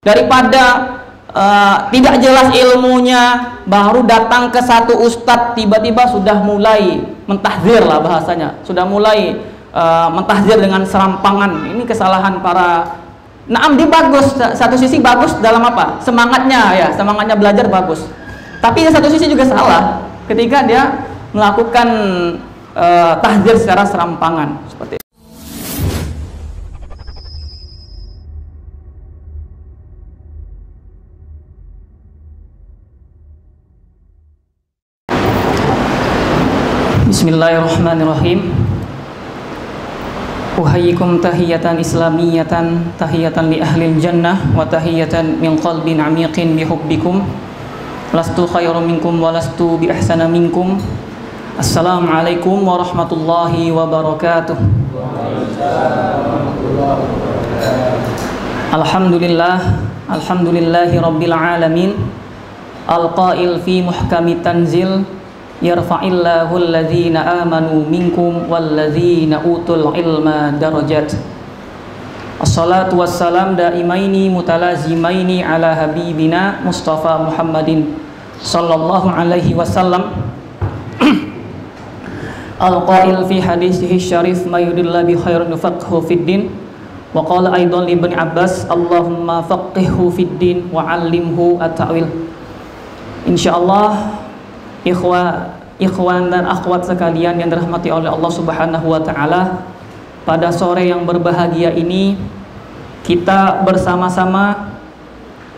Daripada tidak jelas ilmunya, baru datang ke satu ustadz tiba-tiba sudah mulai mentahzir lah bahasanya, sudah mulai mentahzir dengan serampangan. Ini kesalahan para. Naam, dia bagus, satu sisi bagus dalam apa? Semangatnya ya, semangatnya belajar bagus. Tapi di satu sisi juga salah ketika dia melakukan tahzir secara serampangan seperti itu. Bismillahirrahmanirrahim. Uhayyikum tahiyatan islamiyatan, tahiyatan li ahlil jannah, wa tahiyatan min qalbin amiqin bihubbikum. Lastu khairum minkum wa lastu bi ahsana minkum. Assalamualaikum warahmatullahi wabarakatuh. Alhamdulillah, alhamdulillahi rabbil alamin. Al-qail fi muhkami tanzil, yarfa'illahu alladhina amanu minkum walladhina utul ilma darajat. Assalatu wassalam daimaini mutalazimaini ala habibina Mustafa Muhammadin sallallahu alaihi wasallam. Al-qail fi hadisihi syarif ma yudilla bi khairin faqhu fid din, wa qala aidan li Ibn Abbas Allahumma faqihhu fid din wa 'allimhu at-ta'wil. Insyaallah ikhwan dan akhwat sekalian yang dirahmati oleh Allah Subhanahu wa taala, pada sore yang berbahagia ini kita bersama-sama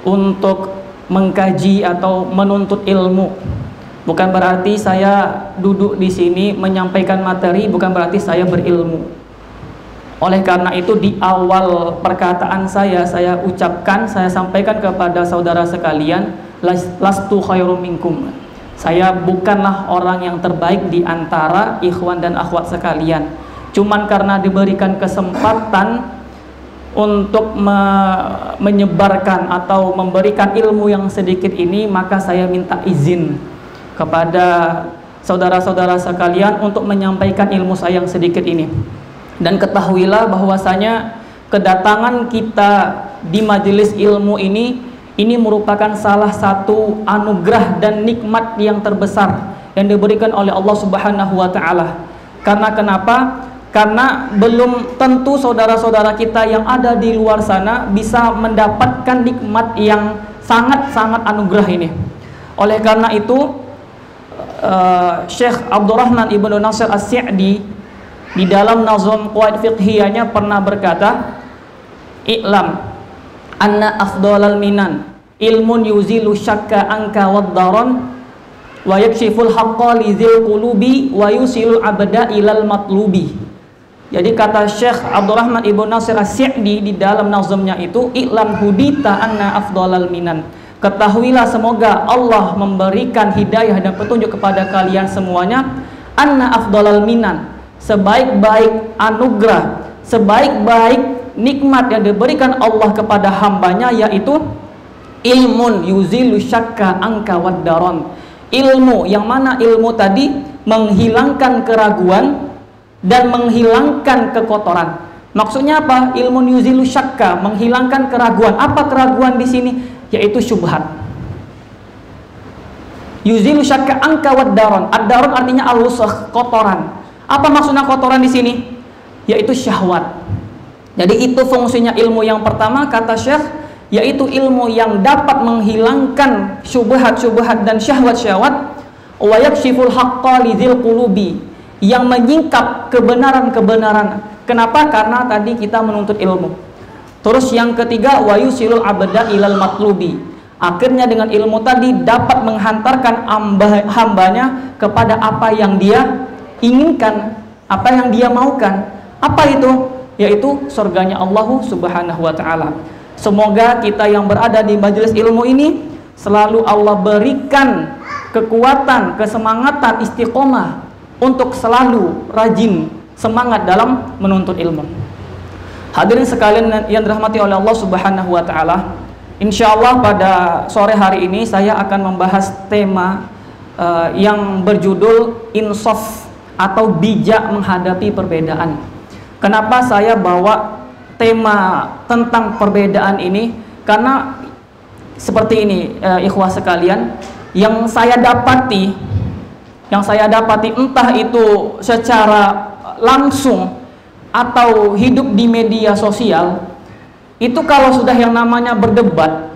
untuk mengkaji atau menuntut ilmu. Bukan berarti saya duduk di sini menyampaikan materi, bukan berarti saya berilmu. Oleh karena itu di awal perkataan saya ucapkan, saya sampaikan kepada saudara sekalian, lastu khairum minkum. Saya bukanlah orang yang terbaik di antara ikhwan dan akhwat sekalian. Cuman karena diberikan kesempatan untuk menyebarkan atau memberikan ilmu yang sedikit ini, maka saya minta izin kepada saudara-saudara sekalian untuk menyampaikan ilmu saya yang sedikit ini. Dan ketahuilah bahwasanya kedatangan kita di majelis ilmu ini merupakan salah satu anugerah dan nikmat yang terbesar yang diberikan oleh Allah Subhanahu wa taala. Karena kenapa? Karena belum tentu saudara-saudara kita yang ada di luar sana bisa mendapatkan nikmat yang sangat-sangat anugerah ini. Oleh karena itu Syekh Abdurrahman Ibnu Nasir As-Sa'di di dalam Nazm Qawaid Fiqhiyahnya pernah berkata, "I'lam anna afdalal minan ilmun yuzilu syakka anka wad-daran wa yakshiful haqqa lizil qulubi wa yusilul abda ilal matlubi." Jadi kata Syekh Abdurrahman Ibnu Nasir As-Sa'di di dalam nazmnya itu, "I'lam hudita anna afdalal minan." Ketahuilah, semoga Allah memberikan hidayah dan petunjuk kepada kalian semuanya, anna afdalal minan, sebaik-baik anugerah, sebaik-baik nikmat yang diberikan Allah kepada hambanya, yaitu ilmun yuzilu syakka angka waddaron. Ilmu yang mana ilmu tadi menghilangkan keraguan dan menghilangkan kekotoran. Maksudnya apa? Ilmun yuzilu syakka, menghilangkan keraguan. Apa keraguan di sini? Yaitu syubhat. Yuzilu syakka angka waddaron. Ad-daron artinya al-wusakh, kotoran. Apa maksudnya kotoran di sini? Yaitu syahwat. Jadi itu fungsinya ilmu yang pertama, kata Syekh, yaitu ilmu yang dapat menghilangkan syubhat-syubhat dan syahwat-syahwat. Wa yakshiful haqqa lidzil qulubi, yang menyingkap kebenaran-kebenaran. Kenapa? Karena tadi kita menuntut ilmu. Terus yang ketiga, wa yusilul abda ilal matlubi. Akhirnya dengan ilmu tadi dapat menghantarkan hambanya kepada apa yang dia inginkan, apa yang dia maukan. Apa itu? Yaitu surganya Allah Subhanahu wa taala. Semoga kita yang berada di majelis ilmu ini selalu Allah berikan kekuatan, kesemangatan, istiqomah untuk selalu rajin, semangat dalam menuntut ilmu. Hadirin sekalian yang dirahmati oleh Allah Subhanahu wa taala, insyaallah pada sore hari ini saya akan membahas tema yang berjudul insaf atau bijak menghadapi perbedaan. Kenapa saya bawa tema tentang perbedaan ini? Karena seperti ini, ikhwah sekalian, yang saya dapati entah itu secara langsung atau hidup di media sosial, itu kalau sudah yang namanya berdebat,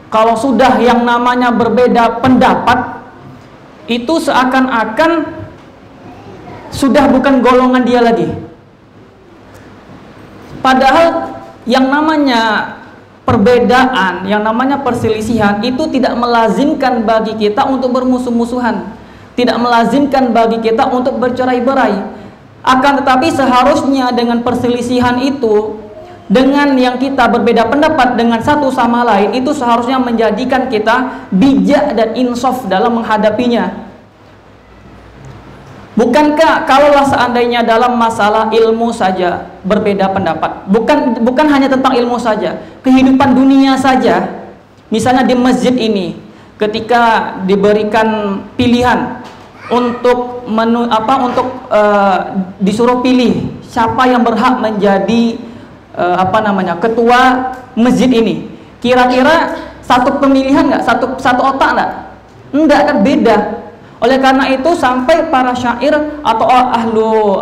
kalau sudah yang namanya berbeda pendapat, itu seakan-akan sudah bukan golongan dia lagi. Padahal yang namanya perbedaan, yang namanya perselisihan itu tidak melazimkan bagi kita untuk bermusuh-musuhan, tidak melazimkan bagi kita untuk bercerai-berai. Akan tetapi seharusnya dengan perselisihan itu, dengan yang kita berbeda pendapat dengan satu sama lain, itu seharusnya menjadikan kita bijak dan insaf dalam menghadapinya. Bukankah kalaulah seandainya dalam masalah ilmu saja berbeda pendapat, bukan hanya tentang ilmu saja, kehidupan dunia saja, misalnya di masjid ini, ketika diberikan pilihan untuk disuruh pilih siapa yang berhak menjadi ketua masjid ini, kira-kira satu pemilihan nggak, satu otak nggak? Enggak, kan beda. Oleh karena itu sampai para syair atau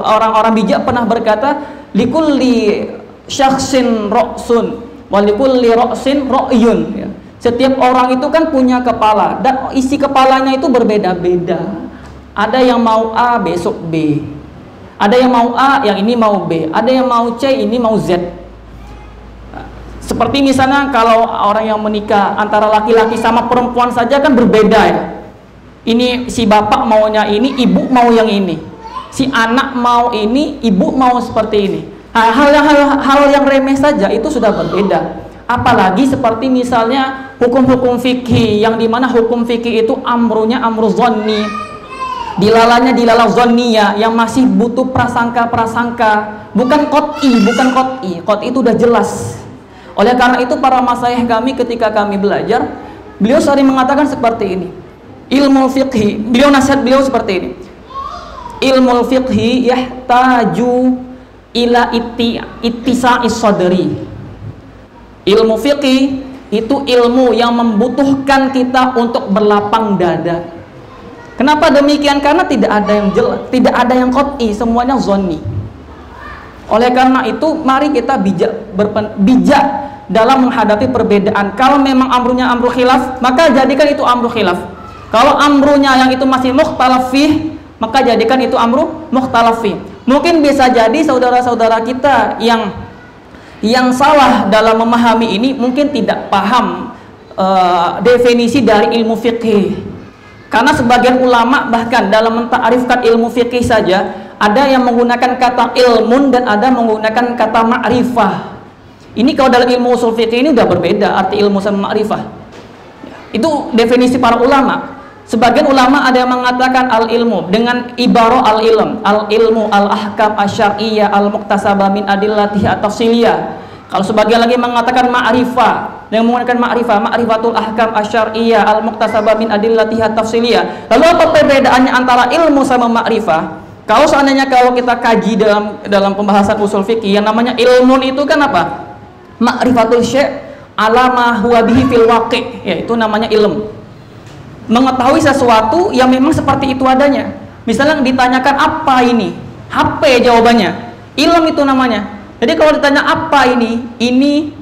orang-orang bijak pernah berkata, likulli syakhsin ra'sun wa likulli ra'sin ra'yun, ya. Setiap orang itu kan punya kepala dan isi kepalanya itu berbeda-beda. Ada yang mau A, besok B. Ada yang mau A, yang ini mau B. Ada yang mau C, ini mau Z. Seperti misalnya kalau orang yang menikah antara laki-laki sama perempuan saja kan berbeda, ya. Ini si bapak maunya ini, ibu mau yang ini. Si anak mau ini, ibu mau seperti ini. Hal yang remeh saja itu sudah berbeda. Apalagi seperti misalnya hukum-hukum fikih, yang dimana hukum fikih itu amrunya amru zonni, dilalanya dilala zonniya, yang masih butuh prasangka-prasangka, bukan qot'i. Qot'i itu udah jelas. Oleh karena itu para masyayikh kami ketika kami belajar, beliau sering mengatakan seperti ini. Ilmu fiqhi, nasihat beliau seperti ini. Ilmu fiqhi yahtaju ila ittisa'is sadri. Ilmu fiqhi itu ilmu yang membutuhkan kita untuk berlapang dada. Kenapa demikian? Karena tidak ada yang jelas, tidak ada yang qot'i, semuanya zonni. Oleh karena itu mari kita bijak dalam menghadapi perbedaan. Kalau memang amrunya amru khilaf, maka jadikan itu amru khilaf. Kalau amrunya yang itu masih mukhtalaf fih, maka jadikan itu amru mukhtalaf fih. Mungkin bisa jadi saudara-saudara kita yang salah dalam memahami ini mungkin tidak paham definisi dari ilmu fikih. Karena sebagian ulama bahkan dalam mentakrifkan ilmu fikih saja ada yang menggunakan kata ilmun dan ada menggunakan kata ma'rifah. Ini kalau dalam ilmu usul fikih ini udah berbeda arti ilmu sama ma'rifah. Itu definisi para ulama. Sebagian ulama ada yang mengatakan al-ilmu dengan ibarah al-ilm, al-ilmu al-ahkam asy-syar'iyyah al-muktasabah min adillatihi at-tafsiliyah. Kalau sebagian lagi mengatakan ma'rifah, yang menggunakan ma'rifatul ahkam asy-syar'iyyah al-muktasabah min adillatihi at-tafsiliyah. Lalu apa perbedaannya antara ilmu sama ma'rifah? Kalau seandainya kalau kita kaji dalam pembahasan usul fikih, yang namanya ilmun itu kan apa? Ma'rifatul syai' ala ma huwa bihi fil waqi', yaitu namanya ilmu. Mengetahui sesuatu yang memang seperti itu adanya. Misalnya ditanyakan apa ini, HP jawabannya, ilmu itu namanya. Jadi kalau ditanya apa ini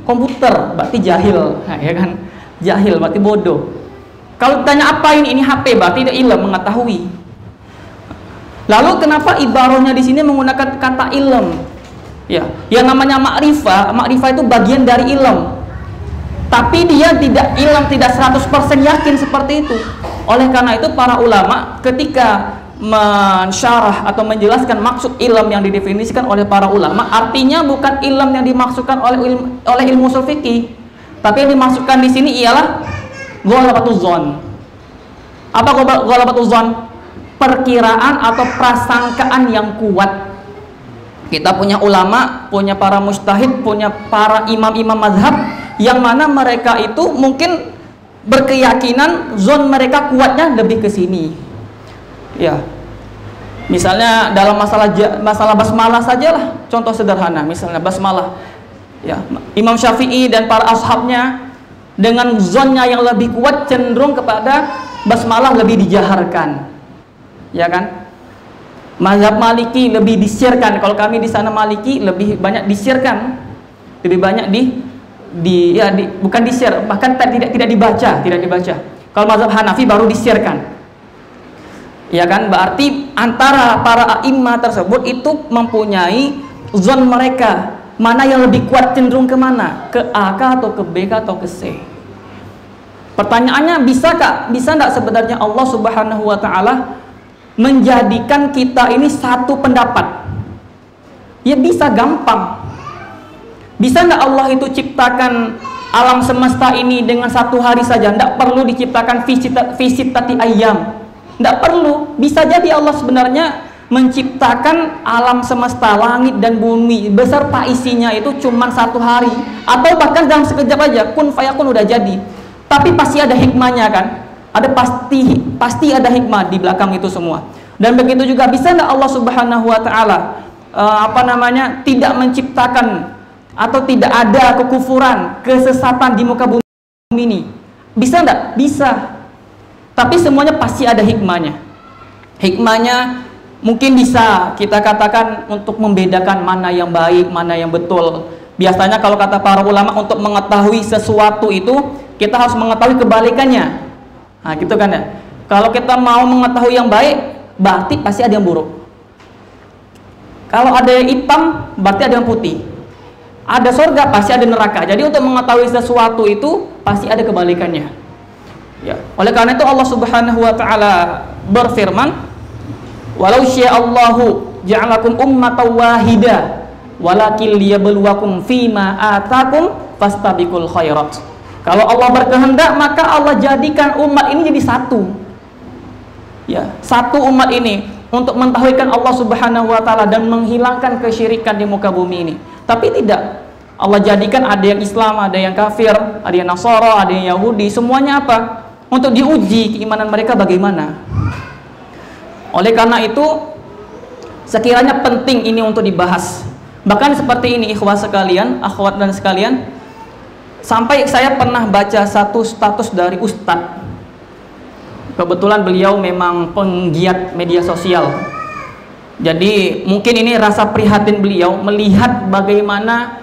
komputer, berarti jahil, nah, ya kan? Jahil berarti bodoh. Kalau ditanya apa ini HP, berarti itu ilmu, mengetahui. Lalu kenapa ibarahnya di sini menggunakan kata ilm? Ya, yang namanya ma'rifah itu bagian dari ilm. Tapi dia tidak 100% yakin seperti itu. Oleh karena itu para ulama ketika mensyarah atau menjelaskan maksud ilm yang didefinisikan oleh para ulama, artinya bukan ilm yang dimaksudkan oleh ilmu usul fikih, tapi yang dimaksudkan di sini ialah ghalabatuz dzan. Apa ghalabatuz dzan? Perkiraan atau prasangkaan yang kuat. Kita punya ulama, punya para mujtahid, punya para imam-imam mazhab yang mana mereka itu mungkin berkeyakinan zon mereka kuatnya lebih ke sini. Ya. Misalnya dalam masalah basmalah sajalah, contoh sederhana, misalnya basmalah. Ya, Imam Syafi'i dan para ashabnya dengan zonnya yang lebih kuat cenderung kepada basmalah lebih dijaharkan, ya kan? Mazhab Maliki lebih disiarkan. Kalau kami di sana Maliki lebih banyak disiarkan, lebih banyak bukan disiar, bahkan tidak dibaca. Kalau mazhab Hanafi baru disiarkan, ya kan? Berarti antara para a'immah tersebut itu mempunyai zon mereka, mana yang lebih kuat cenderung kemana, ke A atau ke B atau ke C. Pertanyaannya, bisa enggak sebenarnya Allah Subhanahu wa Ta'ala menjadikan kita ini satu pendapat? Ya bisa, gampang. Bisa enggak Allah itu ciptakan alam semesta ini dengan satu hari saja? Enggak perlu diciptakan visitati ayam, enggak perlu. Bisa jadi Allah sebenarnya menciptakan alam semesta, langit dan bumi beserta isinya itu cuma satu hari, atau bahkan dalam sekejap aja, kun fayakun udah jadi. Tapi pasti ada hikmahnya kan? Pasti ada hikmah di belakang itu semua. Dan begitu juga, bisa enggak Allah Subhanahu wa Ta'ala tidak menciptakan atau tidak ada kekufuran, kesesatan di muka bumi ini? Bisa enggak? Bisa. Tapi semuanya pasti ada hikmahnya. Hikmahnya mungkin bisa kita katakan untuk membedakan mana yang baik, mana yang betul. Biasanya kalau kata para ulama, untuk mengetahui sesuatu itu kita harus mengetahui kebalikannya. Nah, gitu kan ya. Kalau kita mau mengetahui yang baik, berarti pasti ada yang buruk. Kalau ada yang hitam, berarti ada yang putih. Ada surga, pasti ada neraka. Jadi untuk mengetahui sesuatu itu pasti ada kebalikannya. Ya. Oleh karena itu Allah Subhanahu wa Ta'ala berfirman, "Walau sya'allahu ja'alakum ummatan wahidah, walakin liyabluwakum fima atakum fastabiqul khairat." Kalau Allah berkehendak, maka Allah jadikan umat ini jadi satu. Ya, satu umat ini untuk mentauhidkan Allah Subhanahu wa Ta'ala dan menghilangkan kesyirikan di muka bumi ini. Tapi tidak. Allah jadikan ada yang Islam, ada yang kafir, ada yang Nasara, ada yang Yahudi. Semuanya apa? Untuk diuji keimanan mereka bagaimana. Oleh karena itu, sekiranya penting ini untuk dibahas. Bahkan seperti ini, ikhwah sekalian, akhwat dan sekalian, sampai saya pernah baca satu status dari ustadz. Kebetulan beliau memang penggiat media sosial. Jadi mungkin ini rasa prihatin beliau melihat bagaimana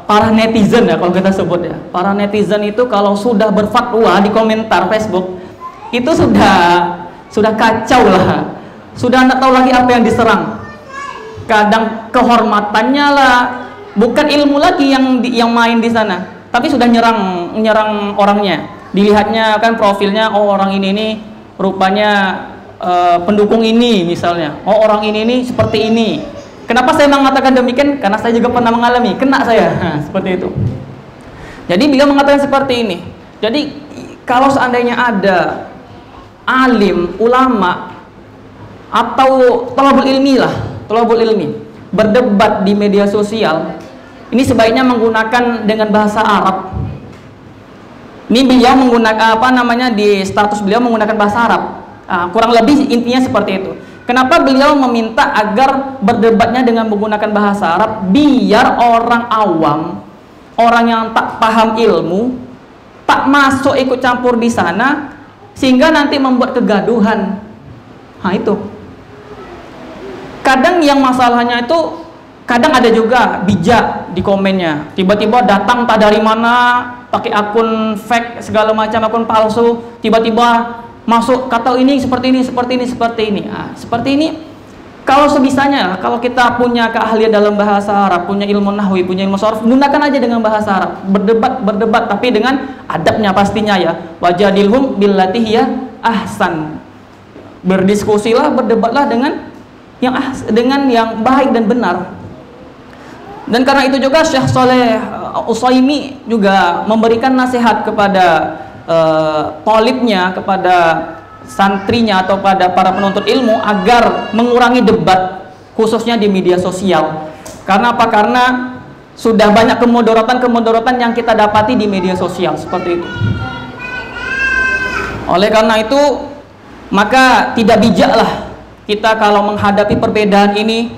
para netizen, ya kalau kita sebut ya. Para netizen itu kalau sudah berfatwa di komentar Facebook itu sudah kacau lah. Sudah tidak tahu lagi apa yang diserang. Kadang kehormatannya lah, bukan ilmu lagi yang main di sana, tapi sudah nyerang orangnya. Dilihatnya kan profilnya, oh orang ini rupanya pendukung ini misalnya. Oh orang ini seperti ini. Kenapa saya mengatakan demikian? Karena saya juga pernah mengalami, kena saya. Nah, seperti itu. Jadi beliau mengatakan seperti ini. Jadi kalau seandainya ada alim, ulama atau thalabul ilmi berdebat di media sosial, ini sebaiknya menggunakan dengan bahasa Arab. Ini beliau menggunakan di status beliau menggunakan bahasa Arab. Kurang lebih intinya seperti itu. Kenapa beliau meminta agar berdebatnya dengan menggunakan bahasa Arab? Biar orang awam, orang yang tak paham ilmu, tak masuk ikut campur di sana, sehingga nanti membuat kegaduhan. Nah itu. Kadang yang masalahnya itu, kadang ada juga bijak di komennya. Tiba-tiba datang tak dari mana, pakai akun fake segala macam, akun palsu, tiba-tiba masuk kata ini seperti ini. Nah, seperti ini kalau sebisanya, kalau kita punya keahlian dalam bahasa Arab, punya ilmu nahwi, punya ilmu sharaf, gunakan aja dengan bahasa Arab. Berdebat tapi dengan adabnya pastinya ya. Wajadilhum billati hiya ahsan. Berdiskusilah, berdebatlah dengan yang baik dan benar. Dan karena itu juga Syekh Shalih Utsaimin juga memberikan nasihat kepada talibnya, kepada santrinya atau pada para penuntut ilmu agar mengurangi debat khususnya di media sosial. Karena apa? Karena sudah banyak kemudaratan yang kita dapati di media sosial seperti itu. Oleh karena itu, maka tidak bijaklah kita kalau menghadapi perbedaan ini,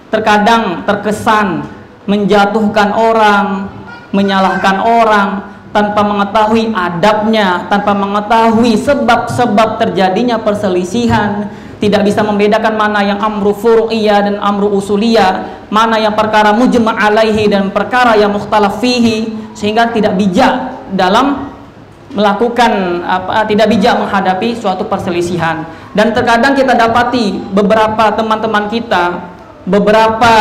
terkadang terkesan menjatuhkan orang, menyalahkan orang, tanpa mengetahui adabnya, tanpa mengetahui sebab-sebab terjadinya perselisihan, tidak bisa membedakan mana yang amru furu'iyah dan amru usuliyah, mana yang perkara mujma' alaihi dan perkara yang mukhtalaf fihi, sehingga tidak bijak dalam melakukan tidak bijak menghadapi suatu perselisihan. Dan terkadang kita dapati beberapa teman-teman kita, beberapa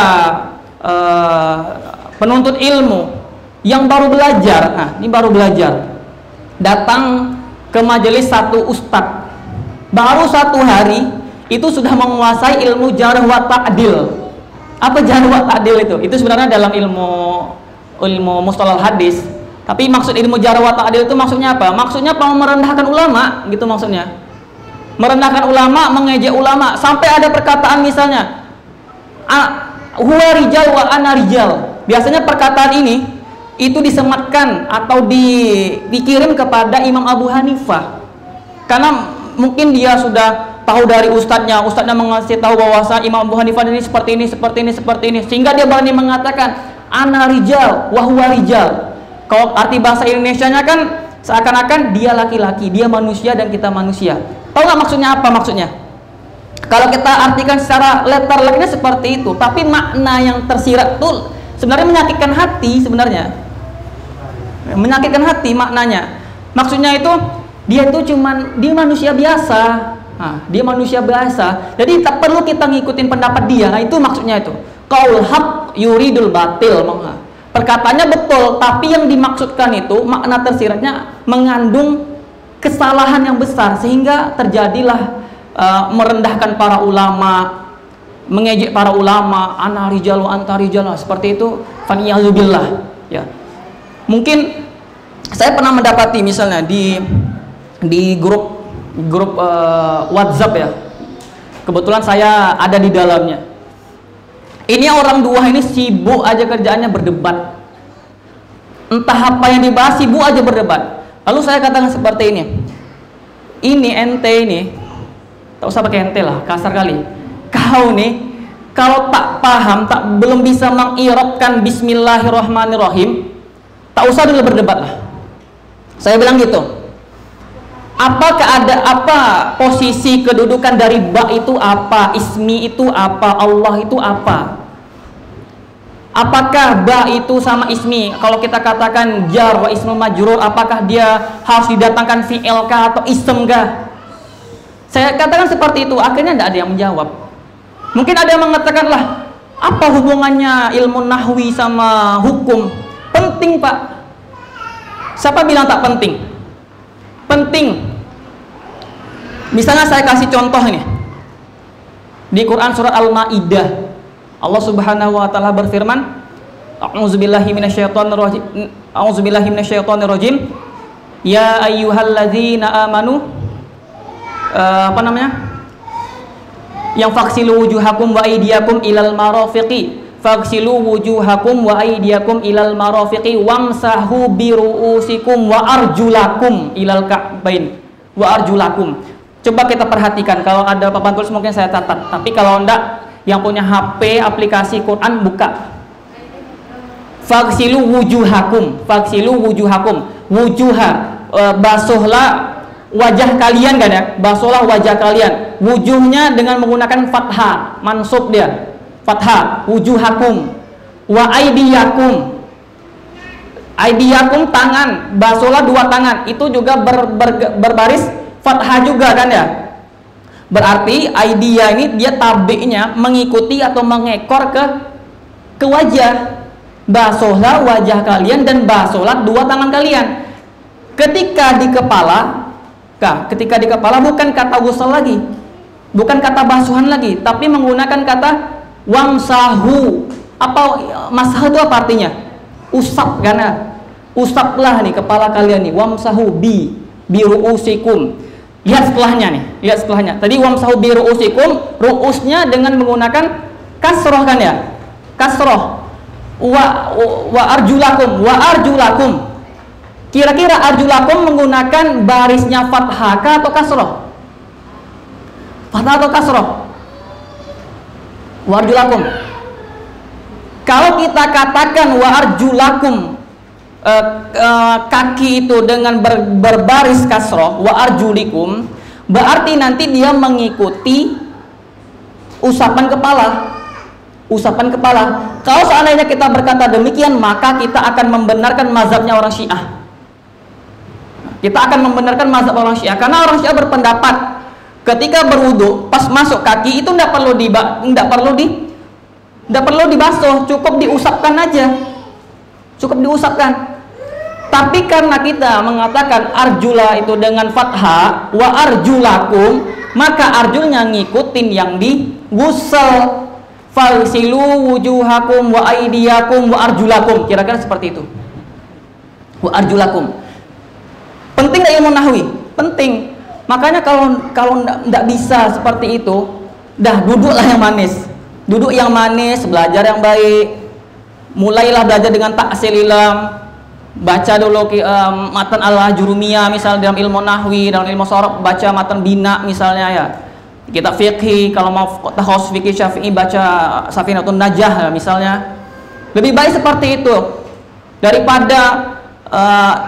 penuntut ilmu yang baru belajar, ini baru belajar, datang ke majelis satu ustadz, baru 1 hari itu sudah menguasai ilmu jarh wa ta'dil. Apa jarh wa ta'dil itu? Itu sebenarnya dalam ilmu mustalah hadis. Tapi maksud ilmu jarh wa ta'dil itu maksudnya apa? Maksudnya merendahkan ulama, gitu maksudnya. Merendahkan ulama, mengejek ulama, sampai ada perkataan misalnya, huwa rijal wa ana rijal. Biasanya perkataan ini itu disematkan atau dikirim kepada Imam Abu Hanifah, karena mungkin dia sudah tahu dari ustadznya mengasih tahu bahwa Imam Abu Hanifah ini seperti ini, sehingga dia berani mengatakan ana rijal wa huwa rijal. Kalau arti bahasa Indonesianya kan seakan-akan dia laki-laki, dia manusia dan kita manusia. Tahu nggak maksudnya apa maksudnya? Kalau kita artikan secara letternya seperti itu, tapi makna yang tersirat itu sebenarnya menyakitkan hati sebenarnya. Menyakitkan hati maknanya. Maksudnya itu dia manusia biasa. Dia manusia biasa. Jadi tak perlu kita ngikutin pendapat dia. Nah, itu maksudnya itu. Qaul haq yuridul batil. Perkataannya betul, tapi yang dimaksudkan itu makna tersiratnya mengandung kesalahan yang besar, sehingga terjadilah merendahkan para ulama, mengejek para ulama, ana rijal wa anta rijal, seperti itu. Faniyalzubillah, ya. Mungkin saya pernah mendapati misalnya di grup WhatsApp ya. Kebetulan saya ada di dalamnya. Ini orang dua ini sibuk aja kerjaannya berdebat. Entah apa yang dibahas, sibuk aja berdebat. Lalu saya katakan seperti ini. Ini ente ini, tak usah pakai ente lah, kasar kali. Kau nih kalau tak paham, belum bisa mengirabkan bismillahirrahmanirrahim, tak usah dulu berdebat lah. Saya bilang gitu. Apakah apa posisi kedudukan dari ba itu apa, ismi itu apa, Allah itu apa? Apakah ba itu sama ismi? Kalau kita katakan jar wa ismul majrur, apakah dia harus didatangkan fi'il kah atau ism kah? Saya katakan seperti itu, akhirnya tidak ada yang menjawab. Mungkin ada yang mengatakan, lah, apa hubungannya ilmu nahwi sama hukum? Penting, Pak. Siapa bilang tak penting? Penting. Misalnya saya kasih contoh ini. Di Quran surat Al-Maidah, Allah Subhanahu wa taala berfirman, A'udzubillahi minasyaitonir rajim. Ya ayyuhalladzina amanu yang faksilu wujuhakum wa aydiyakum ilal marafiqi. Faksilu wujuhakum wa aydiyakum ilal marafiqi wamsahu biru'usikum wa arjulakum ilal ka'bain wa arjulakum. Coba kita perhatikan, kalau ada papan tulis mungkin saya catat, tapi kalau enggak, yang punya HP aplikasi Quran buka. Faksilu wujuhakum, wujuha, basuhlah wajah kalian kan ya, basuhlah wajah kalian. Wujuhnya dengan menggunakan fathah, mansub dia. Fathah, wujuhakum wa aidiyakum. Aidiyakum tangan, basuhlah 2 tangan. Itu juga berbaris fathah juga kan ya. Berarti aidiya ini dia tabi'nya mengikuti atau mengekor ke wajah. Basuhlah wajah kalian dan basuhlah 2 tangan kalian. Ketika di kepala bukan kata ghusl lagi, bukan kata basuhan lagi, tapi menggunakan kata wamsahu. Apa masah itu apa artinya? Usap kan ya? Usaplah nih kepala kalian nih. Wamsahu biru'usikum. Lihat setelahnya. Tadi wamsahu biru'usikum, ru'usnya dengan menggunakan kasroh kan ya? Kasroh. Wa arjulakum. Kira-kira arjulakum menggunakan barisnya fathah atau kasroh? Fathah atau kasroh? Wa arjulakum. Kalau kita katakan wa arjulakum kaki itu dengan berbaris kasroh wa arjulikum, berarti nanti dia mengikuti usapan kepala. Usapan kepala. Kalau seandainya kita berkata demikian, maka kita akan membenarkan mazhabnya orang Syiah. Kita akan membenarkan mazhab orang Syiah, karena orang Syiah berpendapat ketika berwudu pas masuk kaki itu tidak perlu dibasuh, cukup diusapkan aja, cukup diusapkan. Tapi karena kita mengatakan arjula itu dengan fathah wa arjulakum, maka arjulnya ngikutin yang digusel. Falsilu wujuhakum wa aydiyakum wa arjulakum, kira-kira seperti itu. Wa arjulakum. Penting nggak ilmu nahwi? Penting. Makanya kalau nggak bisa seperti itu, dah duduklah yang manis. Duduk yang manis, belajar yang baik. Mulailah belajar dengan ta'sil ilam. Baca dulu matan al-Jurumiyah misalnya dalam ilmu nahwi, dalam ilmu sorof baca matan bina misalnya ya. Kita fikih, kalau mau takhos fikih Syafi'i baca Safinatun Najah misalnya. Lebih baik seperti itu daripada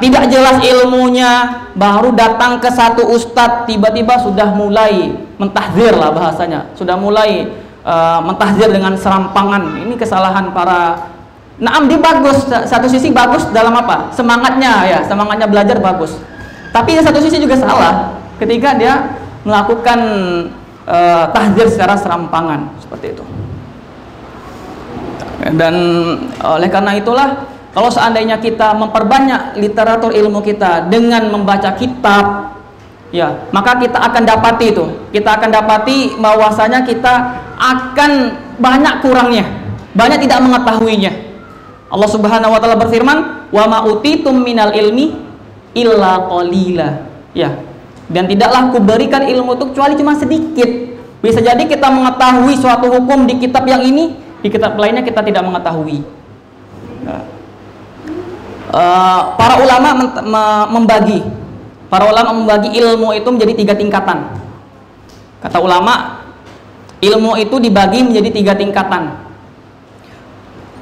tidak jelas ilmunya, baru datang ke satu ustadz tiba-tiba sudah mulai mentahzir lah bahasanya, sudah mulai mentahzir dengan serampangan. Ini kesalahan para. Naam, dia bagus, satu sisi bagus dalam apa? Semangatnya ya, semangatnya belajar bagus. Tapi di satu sisi juga salah ketika dia melakukan tahzir secara serampangan seperti itu. Dan oleh karena itulah, kalau seandainya kita memperbanyak literatur ilmu kita dengan membaca kitab, ya, maka kita akan dapati itu. Kita akan dapati bahwasanya kita akan banyak kurangnya, banyak tidak mengetahuinya. Allah Subhanahu wa taala berfirman, "Wa ma utitum minal ilmi illa qalila." Ya. Dan tidaklah kuberikan ilmu itu kecuali cuma sedikit. Bisa jadi kita mengetahui suatu hukum di kitab yang ini, di kitab lainnya kita tidak mengetahui. Ya. Para ulama membagi ilmu itu menjadi 3 tingkatan. Kata ulama, ilmu itu dibagi menjadi 3 tingkatan.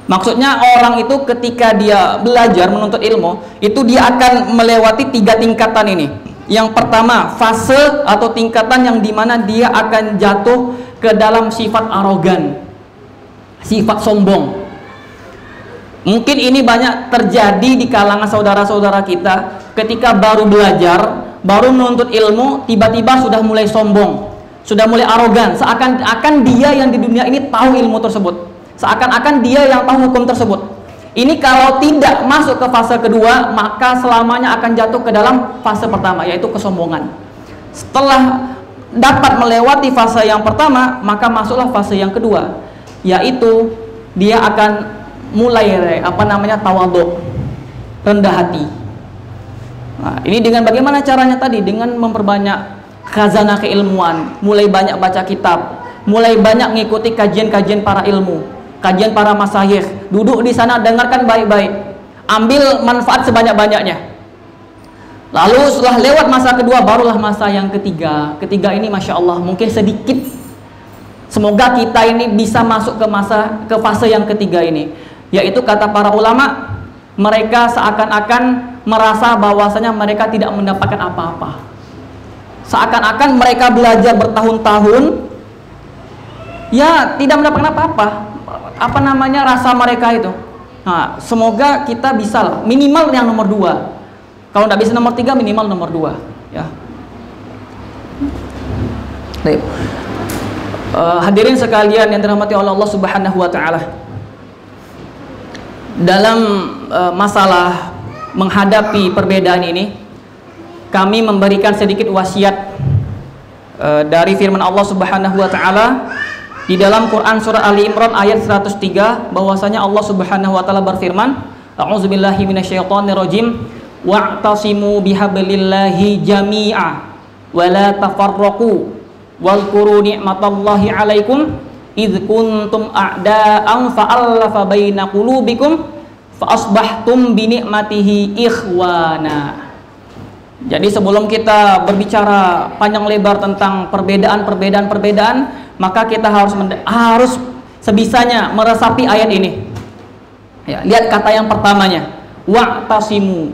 Maksudnya orang itu ketika dia belajar menuntut ilmu, itu dia akan melewati 3 tingkatan ini. Yang pertama, fase atau tingkatan yang dimana dia akan jatuh ke dalam sifat arogan, sifat sombong. Mungkin ini banyak terjadi di kalangan saudara-saudara kita ketika baru belajar, baru menuntut ilmu, tiba-tiba sudah mulai sombong, sudah mulai arogan, seakan-akan dia yang di dunia ini tahu ilmu tersebut, seakan-akan dia yang tahu hukum tersebut. Ini kalau tidak masuk ke fase kedua, maka selamanya akan jatuh ke dalam fase pertama, yaitu kesombongan. Setelah dapat melewati fase yang pertama, maka masuklah fase yang kedua, yaitu dia akan mulai tawadhu, rendah hati. Nah, ini dengan bagaimana caranya tadi? Dengan memperbanyak khazanah keilmuan, mulai banyak baca kitab, mulai banyak mengikuti kajian-kajian para ilmu, kajian para masyayikh, duduk di sana dengarkan baik-baik, ambil manfaat sebanyak-banyaknya. Lalu setelah lewat masa kedua, barulah masa yang ketiga. Ketiga ini masya Allah mungkin sedikit. Semoga kita ini bisa masuk ke fase yang ketiga ini, yaitu kata para ulama, mereka seakan-akan merasa bahwasanya mereka tidak mendapatkan apa-apa. Seakan-akan mereka belajar bertahun-tahun, ya tidak mendapatkan apa-apa. Rasa mereka itu. Nah, semoga kita bisa lah, minimal yang nomor 2. Kalau tidak bisa nomor 3, minimal nomor 2 ya. Baik. Hadirin sekalian yang dirahmati oleh Allah Subhanahu wa taala. Dalam masalah menghadapi perbedaan ini, kami memberikan sedikit wasiat dari firman Allah Subhanahu wa taala di dalam Quran surah Ali Imran ayat 103, bahwasanya Allah Subhanahu wa taala berfirman, A'udzubillahi minasyaitonirrajim, wa'tasimu bihablillahi jami'a wa la tafarraqu wadhkuru ni'matallahi 'alaikum idz kuntum a'da'an fa'alafa baina qulubikum fa asbahtum bi ni'matihi ikhwana. Jadi sebelum kita berbicara panjang lebar tentang perbedaan, maka kita harus sebisanya meresapi ayat ini. Ya, lihat kata yang pertamanya, Wa'tasimu.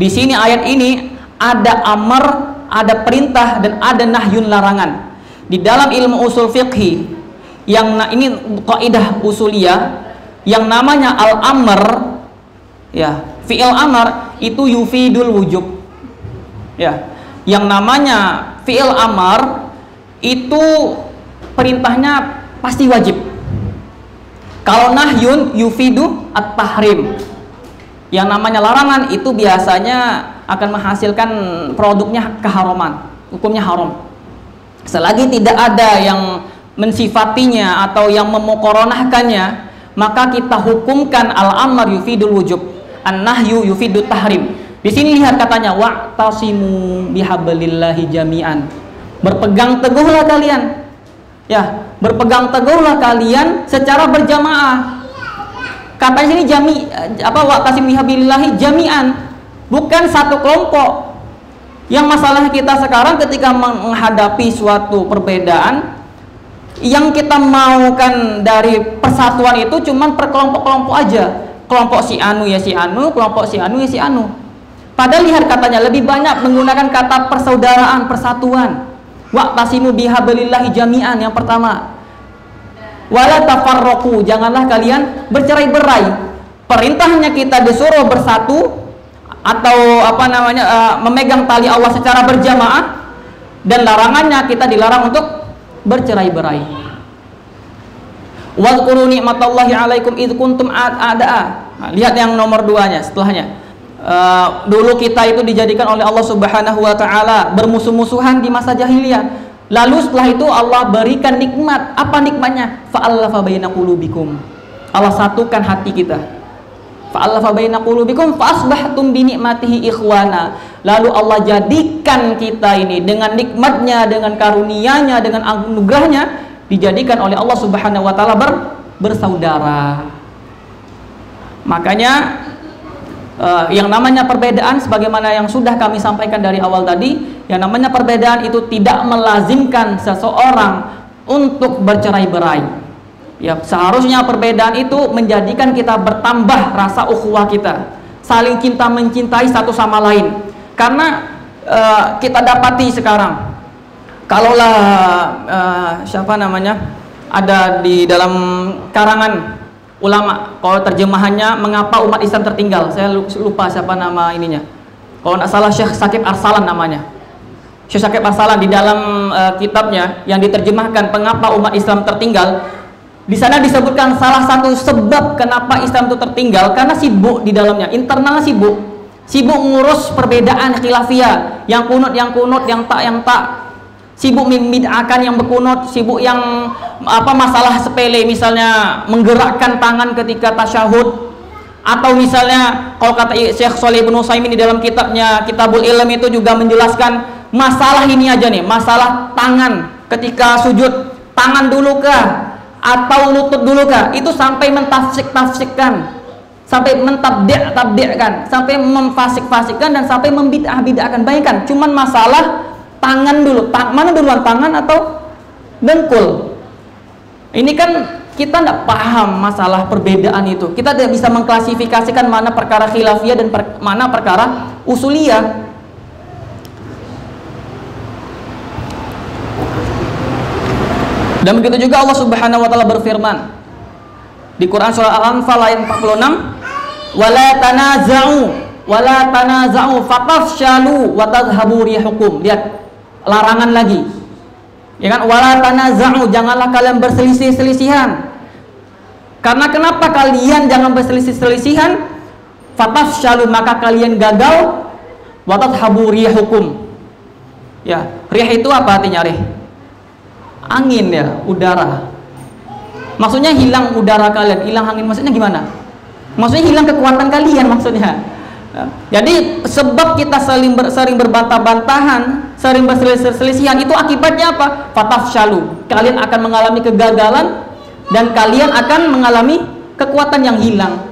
Di sini ayat ini ada amar, ada perintah dan ada nahyun larangan. Di dalam ilmu usul fiqhi ini kaidah usuliyah yang namanya al-amr, ya, fi'il amar itu yufidul wujub. Ya, yang namanya fi'il amar itu perintahnya pasti wajib. Kalau nahyun yufidu at-tahrim. Yang namanya larangan itu biasanya akan menghasilkan produknya keharaman, hukumnya haram. Selagi tidak ada yang mensifatinya atau yang memuqaranahkannya, maka kita hukumkan al-amr yufidul wujub, an-nahyu yufidut tahrim. Di sini lihat katanya wa'tasimu bihablillahi jami'an. Berpegang teguhlah kalian. Ya, berpegang teguhlah kalian secara berjamaah. Katanya sini wa'tasimu bihablillahi jami'an, bukan satu kelompok. Yang masalah kita sekarang ketika menghadapi suatu perbedaan, yang kita maukan dari persatuan itu cuman per kelompok-kelompok aja. Kelompok si anu ya si anu, kelompok si anu ya si anu. Padahal lihat katanya lebih banyak menggunakan kata persaudaraan, persatuan. Wa'tasimu bihablillahi jami'an yang pertama. Wala tafarraqu, janganlah kalian bercerai-berai. Perintahnya kita disuruh bersatu atau memegang tali Allah secara berjamaah, dan larangannya kita dilarang untuk bercerai-berai. Wadhkuru ni'matallahi 'alaikum id kuntum a'da'a. Nah, lihat yang nomor 2-nya setelahnya. Dulu kita itu dijadikan oleh Allah Subhanahu wa taala bermusuh-musuhan di masa jahiliyah. Lalu setelah itu Allah berikan nikmat. Apa nikmatnya? Fa'alafa baina qulubikum. Allah satukan hati kita. Fa'alafa baina qulubikum fa'asbahtum bi ni'matihi ikhwana. Lalu Allah jadikan kita ini dengan nikmatnya, dengan karunia-Nya, dengan anugerahnya, dijadikan oleh Allah Subhanahu wa taala bersaudara. Makanya yang namanya perbedaan, sebagaimana yang sudah kami sampaikan dari awal tadi, yang namanya perbedaan itu tidak melazimkan seseorang untuk bercerai-berai. Ya, seharusnya perbedaan itu menjadikan kita bertambah rasa ukhuwah kita, saling cinta mencintai satu sama lain. Karena kita dapati sekarang, kalaulah ada di dalam karangan ulama, kalau terjemahannya mengapa umat Islam tertinggal, saya lupa siapa nama ininya. Kalau tidak salah Syekh Syakib Arsalan namanya. Syekh Syakib Arsalan di dalam kitabnya yang diterjemahkan Mengapa Umat Islam Tertinggal, di sana disebutkan salah satu sebab kenapa Islam itu tertinggal karena sibuk di dalamnya, internalnya sibuk ngurus perbedaan khilafiyah, yang kunut, yang tak, sibuk membid'ahkan yang berkunut, sibuk yang masalah sepele, misalnya menggerakkan tangan ketika tasyahud, atau misalnya kalau kata Syekh Shalih bin Utsaimin di dalam kitabnya Kitabul Ilm itu juga menjelaskan masalah ini aja nih, masalah tangan ketika sujud, tangan dulu kah atau lutut dulu kah, itu sampai mentafsik-tafsikkan, sampai mentabdi'-tabdi'kan, sampai memfasik-fasikkan, dan sampai membid'ah-bid'ahkan. Bayangkan, cuman masalah tangan dulu, mana duluan, tangan atau dengkul? Ini kan kita tidak paham masalah perbedaan itu. Kita tidak bisa mengklasifikasikan mana perkara khilafiyah dan mana perkara usuliyah. Dan begitu juga Allah Subhanahu wa taala berfirman di Quran surah Al-Anfal ayat 46, wala tanaza'u fatafshalu wa tadhhabu rihukum. Lihat larangan lagi, ya kan, wala tanaza'u, janganlah kalian berselisih-selisihan. Karena kenapa kalian jangan berselisih-selisihan? Fatafshalu, maka kalian gagal, wa tadhhabu rihukum. Ya, rih itu apa artinya rih? Angin, ya, udara. Maksudnya hilang udara kalian, hilang angin, maksudnya gimana? Maksudnya hilang kekuatan kalian maksudnya. Jadi sebab kita sering berbantah-bantahan, sering berselisih-selisihan, itu akibatnya apa? Fatafshalu, kalian akan mengalami kegagalan dan kalian akan mengalami kekuatan yang hilang.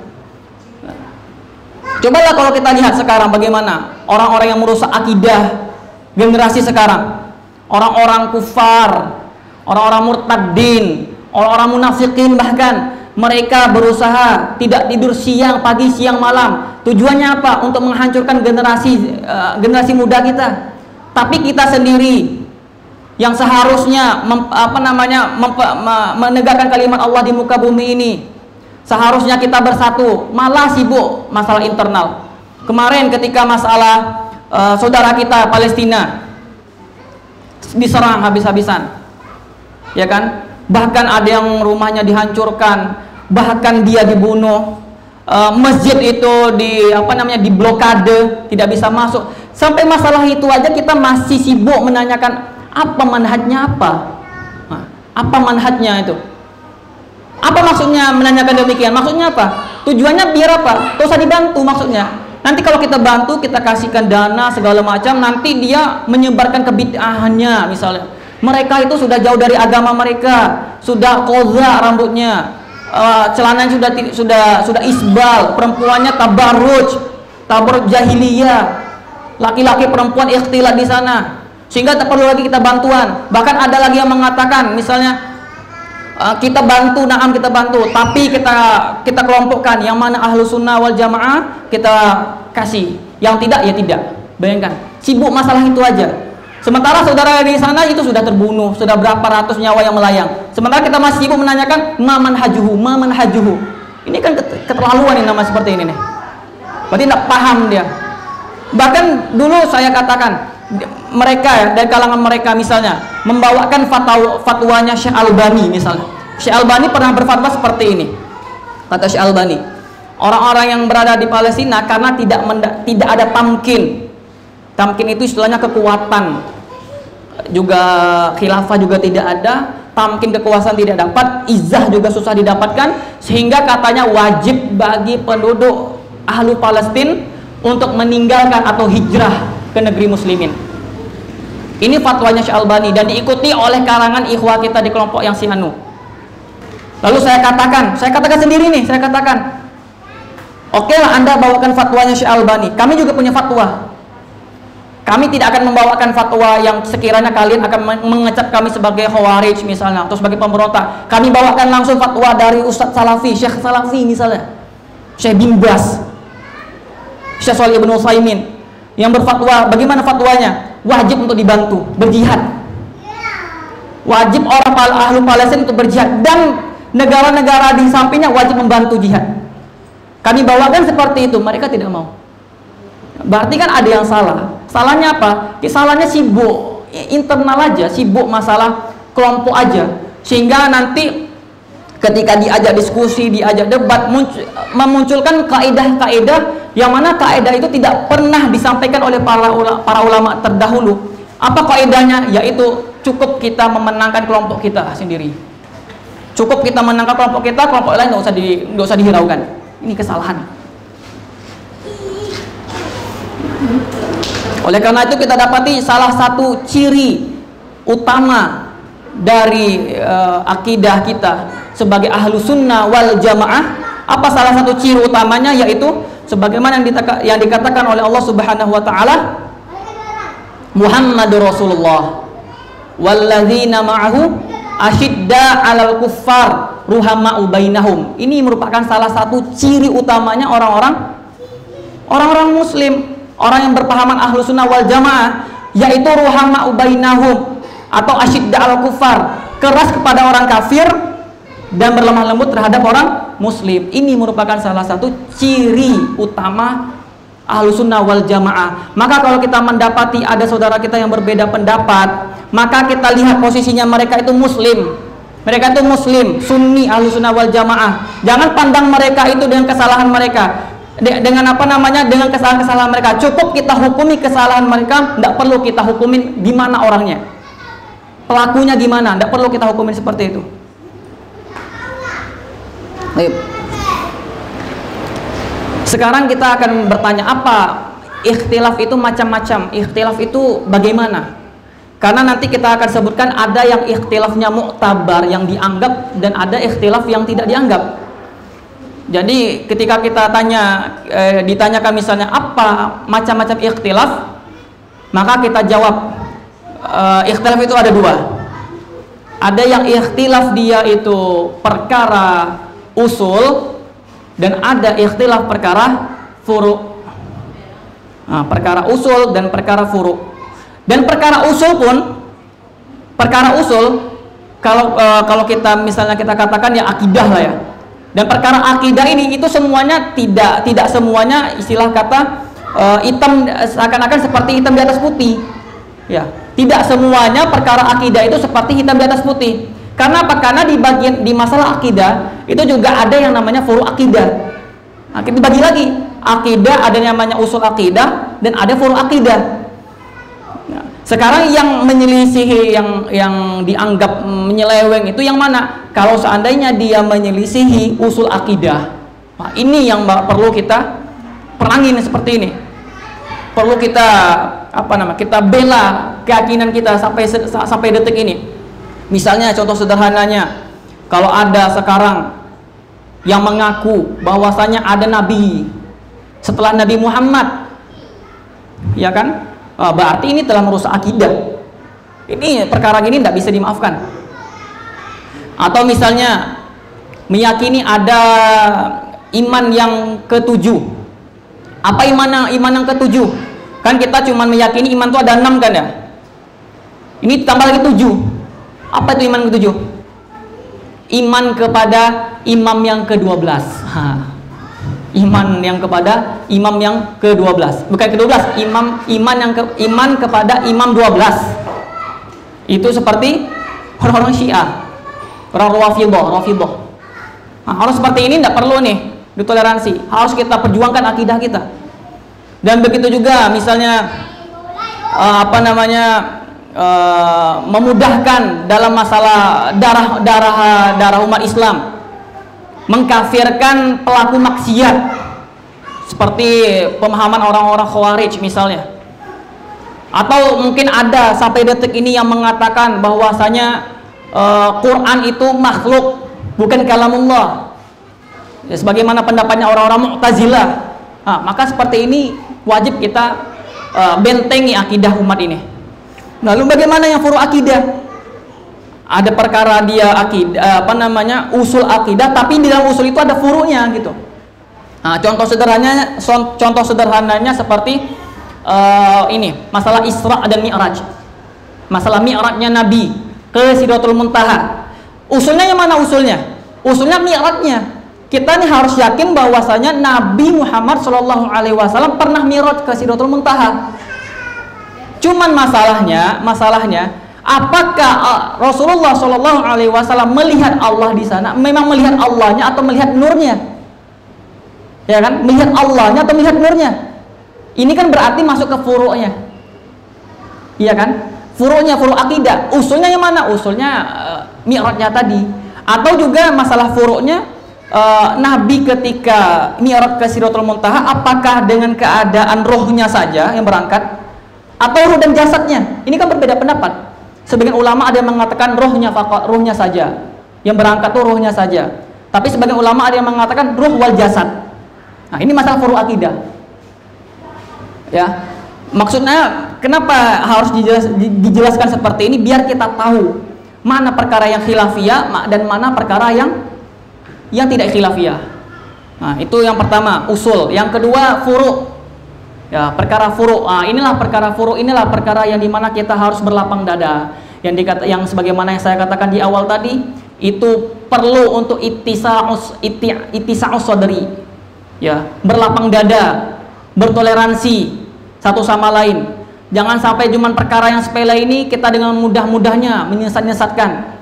Cobalah kalau kita lihat sekarang bagaimana orang-orang yang merusak akidah generasi sekarang, orang-orang kufar, orang-orang murtadin, orang-orang munafikin, bahkan Mereka berusaha tidak tidur siang, pagi, siang, malam. Tujuannya apa? Untuk menghancurkan generasi muda kita. Tapi kita sendiri yang seharusnya menegakkan kalimat Allah di muka bumi ini, seharusnya kita bersatu, malah sibuk masalah internal. Kemarin ketika masalah saudara kita Palestina diserang habis-habisan, ya kan? Bahkan ada yang rumahnya dihancurkan, bahkan dia dibunuh. Masjid itu diblokade, tidak bisa masuk. Sampai masalah itu aja kita masih sibuk menanyakan apa manhajnya apa? Apa manhajnya itu? Apa maksudnya menanyakan demikian? Maksudnya apa? Tujuannya biar apa? Gak usah dibantu maksudnya. Nanti kalau kita bantu, kita kasihkan dana segala macam, nanti dia menyebarkan kebid'ahannya misalnya. Mereka itu sudah jauh dari agama mereka, sudah qadha rambutnya, celananya sudah isbal, perempuannya tabarruj jahiliyah, laki-laki perempuan ikhtilat di sana, sehingga tak perlu lagi kita bantuan. Bahkan ada lagi yang mengatakan misalnya kita bantu, naam kita bantu, tapi kita kelompokkan, yang mana ahlu sunnah wal jamaah kita kasih, yang tidak ya tidak. Bayangkan, sibuk masalah itu aja. Sementara saudara di sana itu sudah terbunuh, sudah berapa ratus nyawa yang melayang. Sementara kita masih sibuk menanyakan maman hajuhu. Ini kan keterlaluan ini nama seperti ini nih. Berarti tidak paham dia. Bahkan dulu saya katakan mereka ya, dari kalangan mereka misalnya membawakan fatwanya Syekh Albani misalnya. Syekh Albani pernah berfatwa seperti ini. Kata Syekh Albani, orang-orang yang berada di Palestina karena tidak ada tamkin. Tamkin itu istilahnya kekuatan, juga khilafah juga tidak ada, tamkin kekuasaan tidak dapat, izzah juga susah didapatkan, sehingga katanya wajib bagi penduduk ahlu Palestina untuk meninggalkan atau hijrah ke negeri muslimin. Ini fatwanya Syekh Albani dan diikuti oleh kalangan ikhwah kita di kelompok yang Sihanu. Lalu saya katakan sendiri nih, oke lah Anda bawakan fatwanya Syekh Albani, kami juga punya fatwa. Kami tidak akan membawakan fatwa yang sekiranya kalian akan mengecap kami sebagai khawarij misalnya, atau sebagai pemberontak. Kami bawakan langsung fatwa dari Ustadz Salafi, Syekh Salafi misalnya, Syekh bin Baz, Syekh Shalih Ibn Utsaimin, yang berfatwa. Bagaimana fatwanya? Wajib untuk dibantu, berjihad. Wajib orang ahlu Palestina untuk berjihad, dan negara-negara di sampingnya wajib membantu jihad. Kami bawakan seperti itu, mereka tidak mau. Berarti kan ada yang salah. Salahnya apa? Salahnya sibuk internal aja, sibuk masalah kelompok aja, sehingga nanti ketika diajak diskusi, diajak debat, memunculkan kaidah-kaidah yang mana kaidah itu tidak pernah disampaikan oleh para ulama terdahulu. Apa kaidahnya? Yaitu cukup kita memenangkan kelompok kita sendiri. Cukup kita menangkap kelompok kita, kelompok lain nggak usah dihiraukan. Ini kesalahan. Oleh karena itu kita dapati salah satu ciri utama dari akidah kita sebagai ahlu sunnah wal jamaah. Apa salah satu ciri utamanya? Yaitu sebagaimana yang dikatakan oleh Allah Subhanahu wa taala, Muhammadur Rasulullah walladzina ma'ahu asyidda 'alal kuffar ruhama'u bainahum. Ini merupakan salah satu ciri utamanya orang-orang muslim, orang yang berpahaman ahlu sunnah wal jamaah, yaitu ruhama'u bainahum atau asyidda 'alal kuffar, keras kepada orang kafir dan berlemah lembut terhadap orang muslim. Ini merupakan salah satu ciri utama ahlu sunnah wal jamaah. Maka kalau kita mendapati ada saudara kita yang berbeda pendapat, maka kita lihat posisinya mereka itu muslim. Mereka itu muslim, sunni, ahlu sunnah wal jamaah. Jangan pandang mereka itu dengan kesalahan mereka, dengan dengan kesalahan-kesalahan mereka. Cukup kita hukumi kesalahan mereka, tidak perlu kita hukumin di mana orangnya, pelakunya gimana, tidak perlu kita hukumin seperti itu. Baik. Sekarang kita akan bertanya, apa ikhtilaf itu? Macam-macam. Ikhtilaf itu bagaimana? Karena nanti kita akan sebutkan ada yang ikhtilafnya mu'tabar, yang dianggap, dan ada ikhtilaf yang tidak dianggap. Jadi ketika kita ditanyakan misalnya apa macam-macam ikhtilaf, maka kita jawab ikhtilaf itu ada dua. Ada yang ikhtilaf dia itu perkara usul dan ada ikhtilaf perkara furu'. Nah, perkara usul dan perkara furu'. Dan perkara usul pun, perkara usul kalau kita misalnya kita katakan ya akidah lah ya. Dan perkara akidah ini itu semuanya tidak semuanya istilah kata hitam seakan-akan seperti hitam di atas putih. Ya, tidak semuanya perkara akidah itu seperti hitam di atas putih. Karena apa? Karena di masalah akidah itu juga ada yang namanya furu' akidah. Nah, kita bagi lagi. Akidah ada yang namanya usul akidah dan ada furu' akidah. Nah, sekarang yang menyelisihi yang dianggap menyeleweng itu yang mana? Kalau seandainya dia menyelisihi usul akidah, nah ini yang perlu kita perangin seperti ini. Perlu kita kita bela keyakinan kita sampai detik ini. Misalnya contoh sederhananya, kalau ada sekarang yang mengaku bahwasanya ada nabi setelah Nabi Muhammad, ya kan? Berarti ini telah merusak akidah. Ini perkara gini tidak bisa dimaafkan. Atau misalnya meyakini ada iman yang ketujuh. Apa iman yang ketujuh? Kan kita cuma meyakini iman itu ada 6 kan ya? Ini tambah lagi 7. Apa itu iman ke-7? Iman kepada imam yang ke-12. Iman yang kepada imam yang ke-12. Bukan ke-12, iman kepada imam 12. Itu seperti orang-orang Syiah, orang Rafidhah. Nah, harus seperti ini tidak perlu nih ditoleransi. Harus kita perjuangkan akidah kita. Dan begitu juga misalnya memudahkan dalam masalah darah umat Islam, mengkafirkan pelaku maksiat seperti pemahaman orang-orang Khawarij misalnya. Atau mungkin ada sampai detik ini yang mengatakan bahwasanya Quran itu makhluk, bukan kalamullah, ya, sebagaimana pendapatnya orang-orang Mu'tazilah. Nah, maka seperti ini wajib kita bentengi akidah umat ini. Lalu bagaimana yang furu' akidah? Ada perkara dia akidah, usul akidah, tapi di dalam usul itu ada furu'nya gitu. Nah, contoh sederhananya seperti ini, masalah Isra dan Mi'raj. Masalah Mi'rajnya Nabi ke Sidratul Muntaha. Usulnya yang mana usulnya? Usulnya Mi'rajnya. Kita nih harus yakin bahwasanya Nabi Muhammad SAW pernah Mi'raj ke Sidratul Muntaha. Cuman masalahnya, apakah Rasulullah SAW melihat Allah di sana? Memang melihat Allahnya atau melihat nurnya? Ya kan? Melihat Allahnya atau melihat nurnya? Ini kan berarti masuk ke furu'nya. Iya kan? Furu'nya, furu' akidah. Usulnya yang mana? Usulnya Mi'rajnya tadi. Atau juga masalah furu'nya, Nabi ketika Mi'raj ke Sidratul Muntaha, apakah dengan keadaan rohnya saja yang berangkat? Atau ruh dan jasadnya? Ini kan berbeda pendapat. Sebagian ulama ada yang mengatakan ruhnya saja, yang berangkat tuh ruhnya saja. Tapi sebagian ulama ada yang mengatakan ruh wal jasad. Nah, ini masalah furu' akidah. Ya, maksudnya kenapa harus dijelaskan seperti ini? Biar kita tahu mana perkara yang khilafiyah dan mana perkara yang tidak khilafiyah. Nah, itu yang pertama, usul. Yang kedua, furu'. Ya, perkara furu'. Nah, inilah perkara yang dimana kita harus berlapang dada. Yang sebagaimana yang saya katakan di awal tadi, itu perlu untuk ittisa'us sadri. Ya, berlapang dada, bertoleransi satu sama lain. Jangan sampai cuma perkara yang sepele ini kita dengan mudah-mudahnya menyesatkan.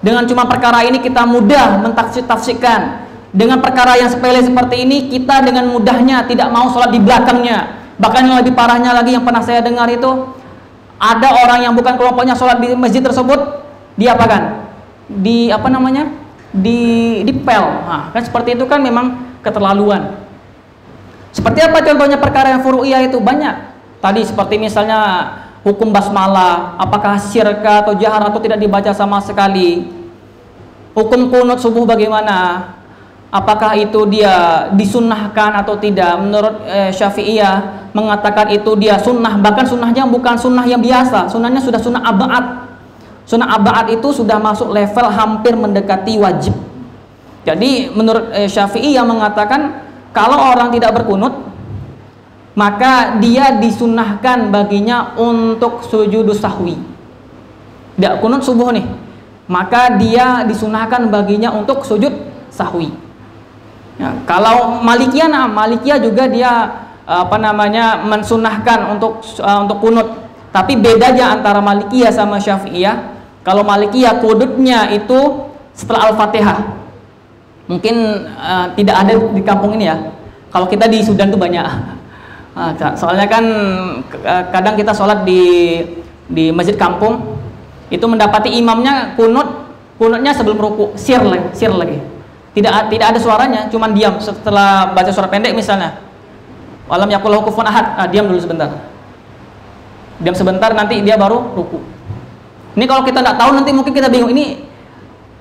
Dengan cuma perkara ini kita mudah mentafsirkan. Dengan perkara yang sepele seperti ini kita dengan mudahnya tidak mau sholat di belakangnya. Bahkan yang lebih parahnya lagi yang pernah saya dengar itu, ada orang yang bukan kelompoknya sholat di masjid tersebut, diapakan? Dipel. Nah, kan seperti itu kan memang keterlaluan. Seperti apa contohnya perkara yang furu'iyah itu? Banyak. Tadi seperti misalnya hukum basmalah, apakah syirka atau jahar atau tidak dibaca sama sekali. Hukum kunut subuh bagaimana? Apakah itu dia disunnahkan atau tidak? Menurut Syafi'iyah mengatakan itu dia sunnah, bahkan sunnahnya bukan sunnah yang biasa, sunnahnya sudah sunnah abad. Sunnah abad itu sudah masuk level hampir mendekati wajib. Jadi menurut Syafi'i yang mengatakan kalau orang tidak berkunut, maka dia disunnahkan baginya untuk sujud sahwi. Tidak kunut subuh nih, maka dia disunnahkan baginya untuk sujud sahwi. Ya, kalau Malikiyah juga dia mensunnahkan untuk kunut. Tapi bedanya antara Malikiyah sama Syafi'iyah, kalau Malikiyah kunutnya itu setelah Al-Fatihah. Mungkin tidak ada di kampung ini ya. Kalau kita di Sudan tuh banyak. Soalnya kan kadang kita sholat di masjid kampung, itu mendapati imamnya kunutnya sebelum ruku, sir lagi. Tidak ada suaranya, cuman diam setelah baca surat pendek misalnya. Walam yakul lahu kufuwan ahad. Diam dulu sebentar. Diam sebentar, nanti dia baru ruku. Ini kalau kita nggak tahu nanti mungkin kita bingung ini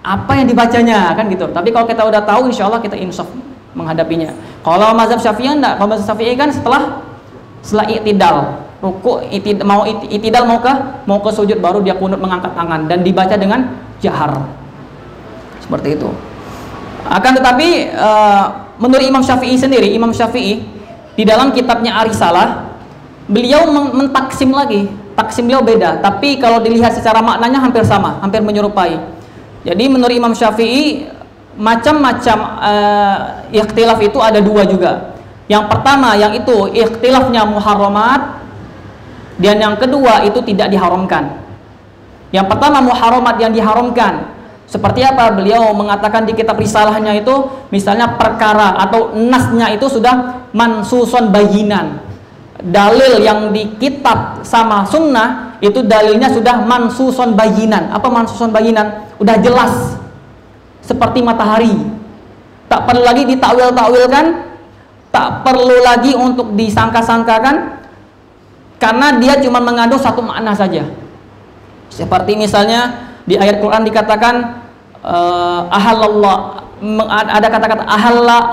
apa yang dibacanya kan gitu. Tapi kalau kita udah tahu, insya Allah kita insaf menghadapinya. Kalau mazhab Syafi'i enggak. Kalau mazhab Syafi'i kan setelah i'tidal, ruku, i'tidal mau ke sujud, baru dia kunut mengangkat tangan dan dibaca dengan jahar. Seperti itu. Akan tetapi menurut Imam Syafi'i sendiri, Imam Syafi'i di dalam kitabnya Ar-Risalah, beliau mentaksim lagi. Taksim beliau beda, tapi kalau dilihat secara maknanya hampir sama, hampir menyerupai. Jadi menurut Imam Syafi'i macam-macam ikhtilaf itu ada dua juga. Yang pertama yang itu ikhtilafnya muharramat, dan yang kedua itu tidak diharamkan. Yang pertama muharramat yang diharamkan. Seperti apa? Beliau mengatakan di kitab risalahnya itu, misalnya perkara atau nasnya itu sudah mansuson bayinan. Dalil yang di kitab sama sunnah itu dalilnya sudah mansuson bayinan. Apa mansuson bayinan? Udah jelas, seperti matahari, tak perlu lagi ditakwil-takwilkan, tak perlu lagi untuk disangka-sangkakan, karena dia cuma mengandung satu makna saja. Seperti misalnya di ayat Quran dikatakan ahallallah, ada kata-kata ahalla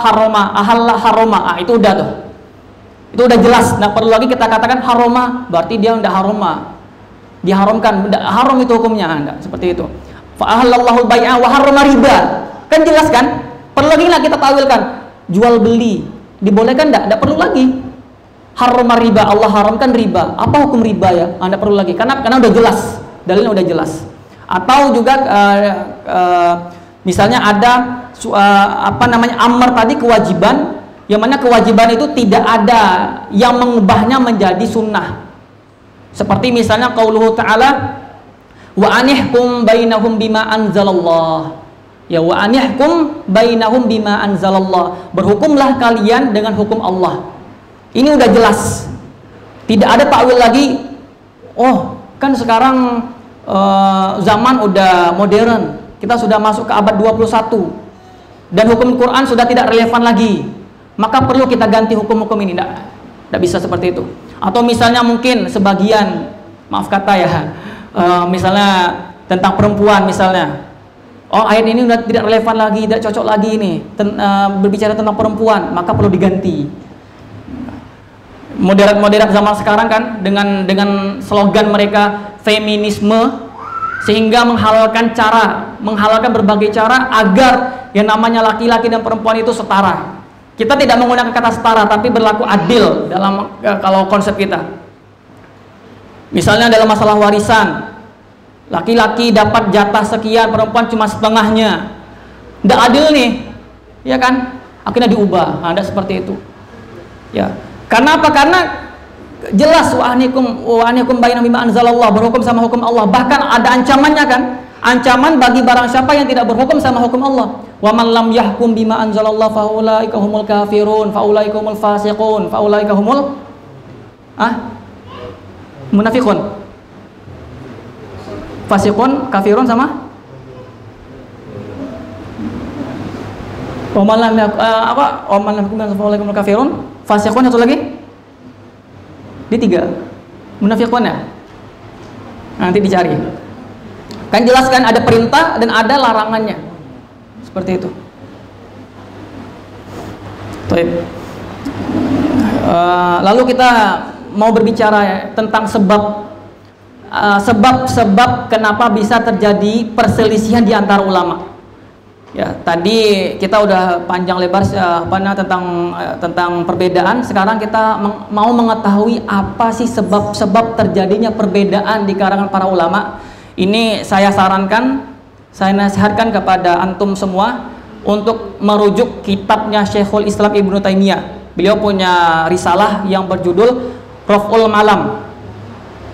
haroma, itu udah tuh, itu udah jelas, nggak perlu lagi kita katakan haroma, berarti dia udah haroma, diharamkan, haram itu hukumnya, enggak seperti itu. Fa'ahallallahu bai'a wa harrama riba. Kan jelas kan? Perlu lagi nggak kita tawilkan? Jual beli dibolehkan enggak? Enggak perlu lagi. Harrama riba, Allah haramkan riba. Apa hukum riba ya? Anda perlu lagi. Karena udah jelas. Dalilnya udah jelas. Atau juga misalnya ada amar tadi kewajiban, yang mana kewajiban itu tidak ada yang mengubahnya menjadi sunnah. Seperti misalnya qauluhu ta'ala wa anihkum bainahum bima anzalallah. Ya, wa anihkum bainahum bima anzalallah. Berhukumlah kalian dengan hukum Allah. Ini udah jelas. Tidak ada takwil lagi. Oh, kan sekarang zaman udah modern. Kita sudah masuk ke abad 21. Dan hukum Quran sudah tidak relevan lagi. Maka perlu kita ganti hukum-hukum ini. Tidak bisa seperti itu. Atau misalnya mungkin sebagian, maaf kata ya, misalnya tentang perempuan misalnya, oh ayat ini udah tidak relevan lagi, tidak cocok lagi ini berbicara tentang perempuan, maka perlu diganti. Moderat zaman sekarang kan dengan slogan mereka feminisme, sehingga menghalalkan berbagai cara agar yang namanya laki-laki dan perempuan itu setara. Kita tidak menggunakan kata setara, tapi berlaku adil dalam kalau konsep kita. Misalnya dalam masalah warisan, laki-laki dapat jatah sekian, perempuan cuma setengahnya. Tidak adil nih, ya kan? Akhirnya diubah. Ada seperti itu. Ya. Karena apa? Karena jelas wa anikum bainahum bima anzalallah, berhukum sama hukum Allah. Bahkan ada ancamannya kan? Ancaman bagi barang siapa yang tidak berhukum sama hukum Allah. Wa man lam yahkum bima anzalallah fa ulaika humul kafirun, fa ulaika humul fasiqun, fa ulaika humul munafiqun. Fasiqun, kafirun sama Wa man lam yahkum fa ulaika humul kafirun, fasiqun, satu lagi. Di 3. Munafiqun ya. Nanti dicari. Kan jelas kan, ada perintah dan ada larangannya. Seperti itu. Lalu kita mau berbicara tentang sebab kenapa bisa terjadi perselisihan di antara ulama. Ya, tadi kita udah panjang lebar tentang perbedaan. Sekarang kita mau mengetahui apa sih sebab-sebab terjadinya perbedaan di kalangan para ulama. Ini saya sarankan, saya nasihatkan kepada antum semua untuk merujuk kitabnya Syekhul Islam Ibnu Taimiyah. Beliau punya risalah yang berjudul Raf'ul Malam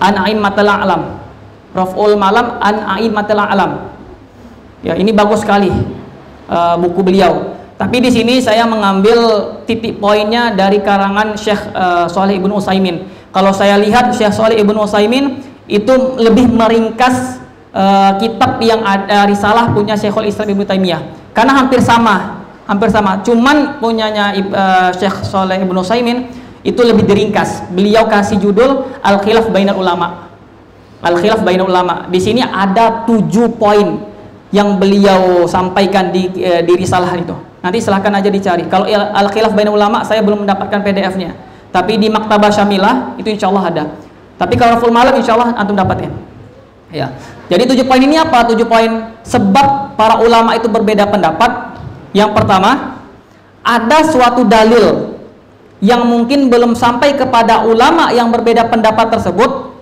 an A'immatil A'lam. Raf'ul Malam an A'immatil A'lam. Ya, ini bagus sekali. Buku beliau. Tapi di sini saya mengambil titik poinnya dari karangan Syekh Shalih Ibnu Utsaimin. Kalau saya lihat Syekh Shalih Ibnu Utsaimin itu lebih meringkas kitab yang ada risalah punya Syekhul Islam Ibnu Taimiyah. Karena hampir sama. Cuman punyanya Syekh Shalih Ibnu Utsaimin itu lebih diringkas. Beliau kasih judul Al-Khilaf Bainal Ulama. Al-Khilaf Bainal Ulama. Di sini ada 7 poin yang beliau sampaikan di risalah itu. Nanti silahkan aja dicari. Kalau Al-Khilaf Bainal Ulama saya belum mendapatkan PDF-nya. Tapi di Maktabah Syamilah itu insya Allah ada. Tapi kalau Raf'ul Malam insya Allah antum dapatin. Ya. Jadi 7 poin ini apa? 7 poin sebab para ulama itu berbeda pendapat. Yang pertama, ada suatu dalil yang mungkin belum sampai kepada ulama yang berbeda pendapat tersebut,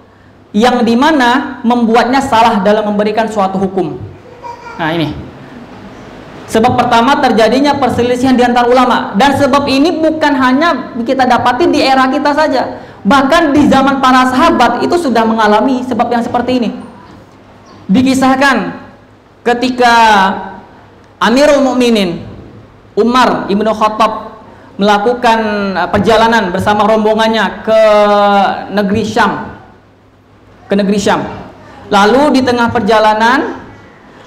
yang dimana membuatnya salah dalam memberikan suatu hukum. Nah, ini sebab pertama terjadinya perselisihan di antara ulama, dan sebab ini bukan hanya kita dapati di era kita saja, bahkan di zaman para sahabat itu sudah mengalami sebab yang seperti ini. Dikisahkan ketika Amirul Mukminin Umar Ibnu Khattab melakukan perjalanan bersama rombongannya ke negeri Syam. Lalu di tengah perjalanan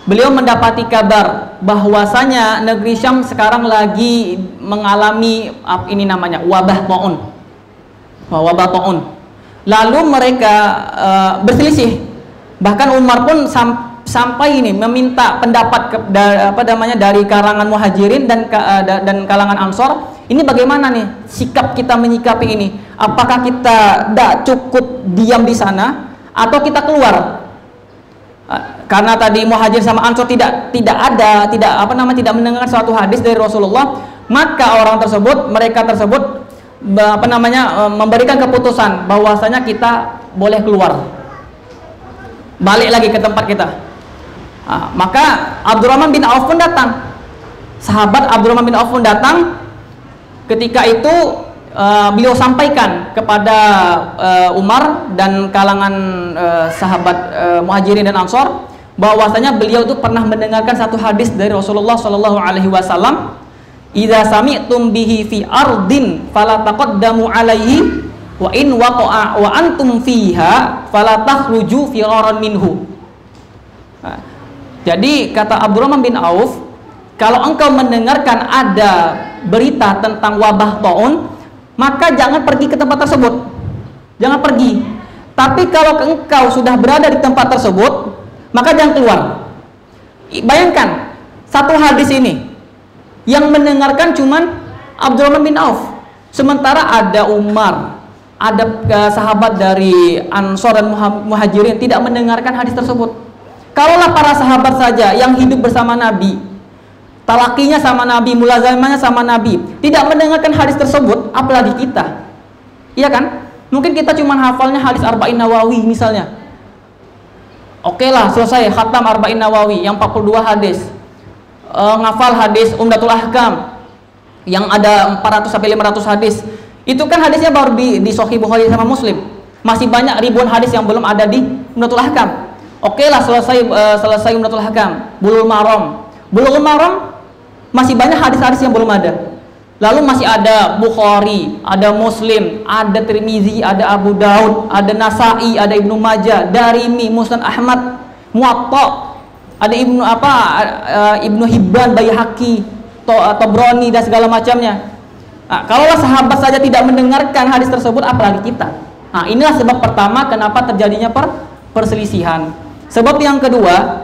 beliau mendapati kabar bahwasanya negeri Syam sekarang lagi mengalami ini namanya wabah taun. Lalu mereka berselisih. Bahkan Umar pun sampai ini meminta pendapat dari kalangan Muhajirin dan kalangan Ansor. Ini bagaimana nih sikap kita menyikapi ini? Apakah kita tidak cukup diam di sana atau kita keluar? Karena tadi Muhajir sama Ansor tidak mendengarkan suatu hadis dari Rasulullah, maka mereka tersebut memberikan keputusan bahwasanya kita boleh keluar, balik lagi ke tempat kita. Maka Abdurrahman bin Auf pun datang. Sahabat Abdurrahman bin Auf pun datang. Ketika itu beliau sampaikan kepada Umar dan kalangan sahabat Muhajirin dan Ansor bahwasanya beliau itu pernah mendengarkan satu hadis dari Rasulullah Shallallahu Alaihi Wasallam, "Idza sami'tum bihi fi ardin fala taqaddamu alaihi wa in waqa'a wa antum fiha fala takhruju firaran minhu." Jadi kata Abdurrahman bin Auf, kalau engkau mendengarkan ada berita tentang wabah taun, maka jangan pergi ke tempat tersebut. Jangan pergi. Tapi kalau engkau sudah berada di tempat tersebut, maka jangan keluar. Bayangkan, satu hadis ini yang mendengarkan cuman Abdurrahman bin Auf. Sementara ada Umar, ada sahabat dari Ansor dan Muhajirin tidak mendengarkan hadis tersebut. Kalaulah para sahabat saja yang hidup bersama Nabi, talakinya sama Nabi, mulazamahnya sama Nabi, tidak mendengarkan hadis tersebut, apalagi kita. Iya kan? Mungkin kita cuma hafalnya hadis Arba'in Nawawi misalnya. Oke lah, selesai khatam Arba'in Nawawi yang 42 hadis. Ngafal hadis Umdatul Ahkam yang ada 400 sampai 500 hadis. Itu kan hadisnya baru di Sahih Bukhari sama Muslim. Masih banyak ribuan hadis yang belum ada di Umdatul Ahkam. Oke lah, selesai Umdatul Ahkam, Bulughul Maram masih banyak hadis-hadis yang belum ada. Lalu masih ada Bukhari, ada Muslim, ada Tirmizi, ada Abu Daud, ada Nasai, ada Ibnu Majah, Darimi, Musnad Ahmad, Muwatta, ada Ibnu Hibban, Baihaqi, Tabrani dan segala macamnya. Kalaulah sahabat saja tidak mendengarkan hadis tersebut, apalagi kita. Inilah sebab pertama kenapa terjadinya perselisihan. Sebab yang kedua,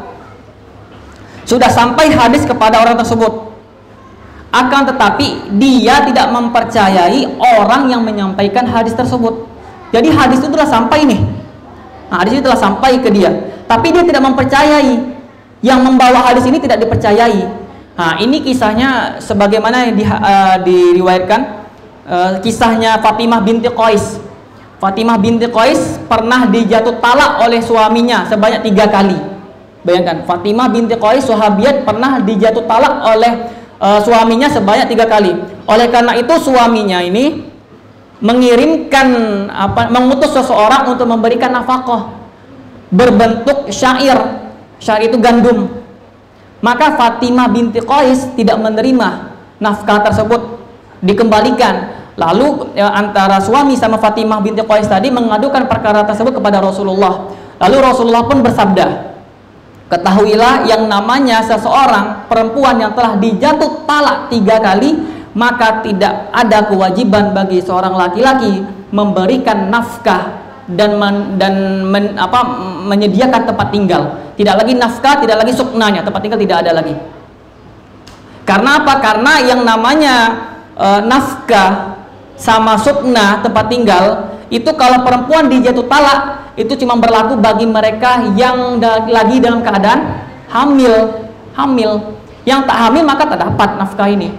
sudah sampai hadis kepada orang tersebut, akan tetapi dia tidak mempercayai orang yang menyampaikan hadis tersebut. Jadi hadis itu telah sampai nih. Hadis itu telah sampai ke dia, tapi dia tidak mempercayai. Yang membawa hadis ini tidak dipercayai. Nah, ini kisahnya sebagaimana yang diriwayatkan, kisahnya Fatimah binti Qais. Fatimah binti Qais pernah dijatuh talak oleh suaminya sebanyak 3 kali. Bayangkan, Fatimah binti Qais sahabiat pernah dijatuh talak oleh suaminya sebanyak 3 kali. Oleh karena itu suaminya ini mengutus seseorang untuk memberikan nafkah berbentuk syair. Syair itu gandum. Maka Fatimah binti Qais tidak menerima nafkah tersebut, dikembalikan. Lalu antara suami sama Fatimah binti Qais tadi mengadukan perkara tersebut kepada Rasulullah. Lalu Rasulullah pun bersabda, ketahuilah yang namanya seseorang perempuan yang telah dijatuh talak 3 kali, maka tidak ada kewajiban bagi seorang laki-laki memberikan nafkah dan menyediakan tempat tinggal. Tidak lagi nafkah, tidak lagi suknanya, tempat tinggal tidak ada lagi. Karena apa? Karena yang namanya nafkah sama sukna tempat tinggal itu kalau perempuan dijatuh talak itu cuma berlaku bagi mereka yang lagi dalam keadaan hamil. Yang tak hamil maka tak dapat nafkah ini.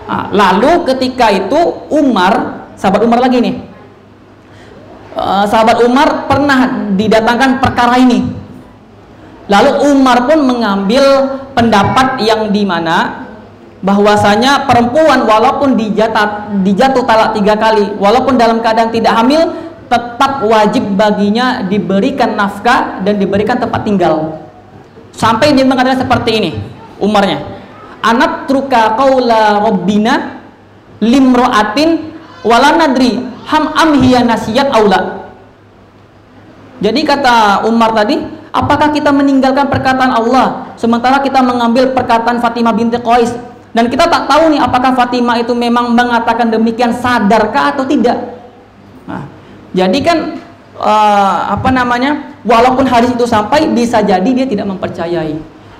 Nah, lalu ketika itu sahabat Umar lagi nih. Sahabat Umar pernah didatangkan perkara ini. Lalu Umar pun mengambil pendapat yang dimana bahwasanya perempuan walaupun dijatuh talak 3 kali, walaupun dalam keadaan tidak hamil, tetap wajib baginya diberikan nafkah dan diberikan tempat tinggal. Sampai dia mengatakan seperti ini, Umarnya, anat truka qaula rabbina limro'atin wala nadri ham amhiya nasiyat aula. Jadi kata Umar tadi, apakah kita meninggalkan perkataan Allah sementara kita mengambil perkataan Fatimah binti Qais, dan kita tak tahu nih apakah Fatimah itu memang mengatakan demikian sadarkah atau tidak. Nah, jadi kan walaupun hadis itu sampai, bisa jadi dia tidak mempercayai.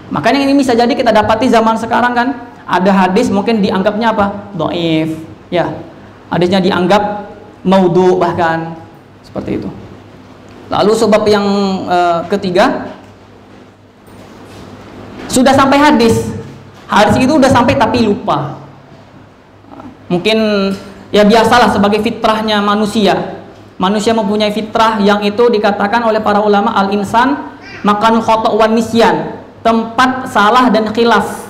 Makanya ini bisa jadi kita dapati zaman sekarang kan ada hadis mungkin dianggapnya apa? Dhaif. Ya. Hadisnya dianggap maudhu bahkan seperti itu. Lalu sebab yang ketiga, sudah sampai hadis itu udah sampai tapi lupa. Mungkin ya biasalah sebagai fitrahnya manusia. Manusia mempunyai fitrah yang itu dikatakan oleh para ulama al-insan makanul khata' wan nisyan, tempat salah dan khilaf.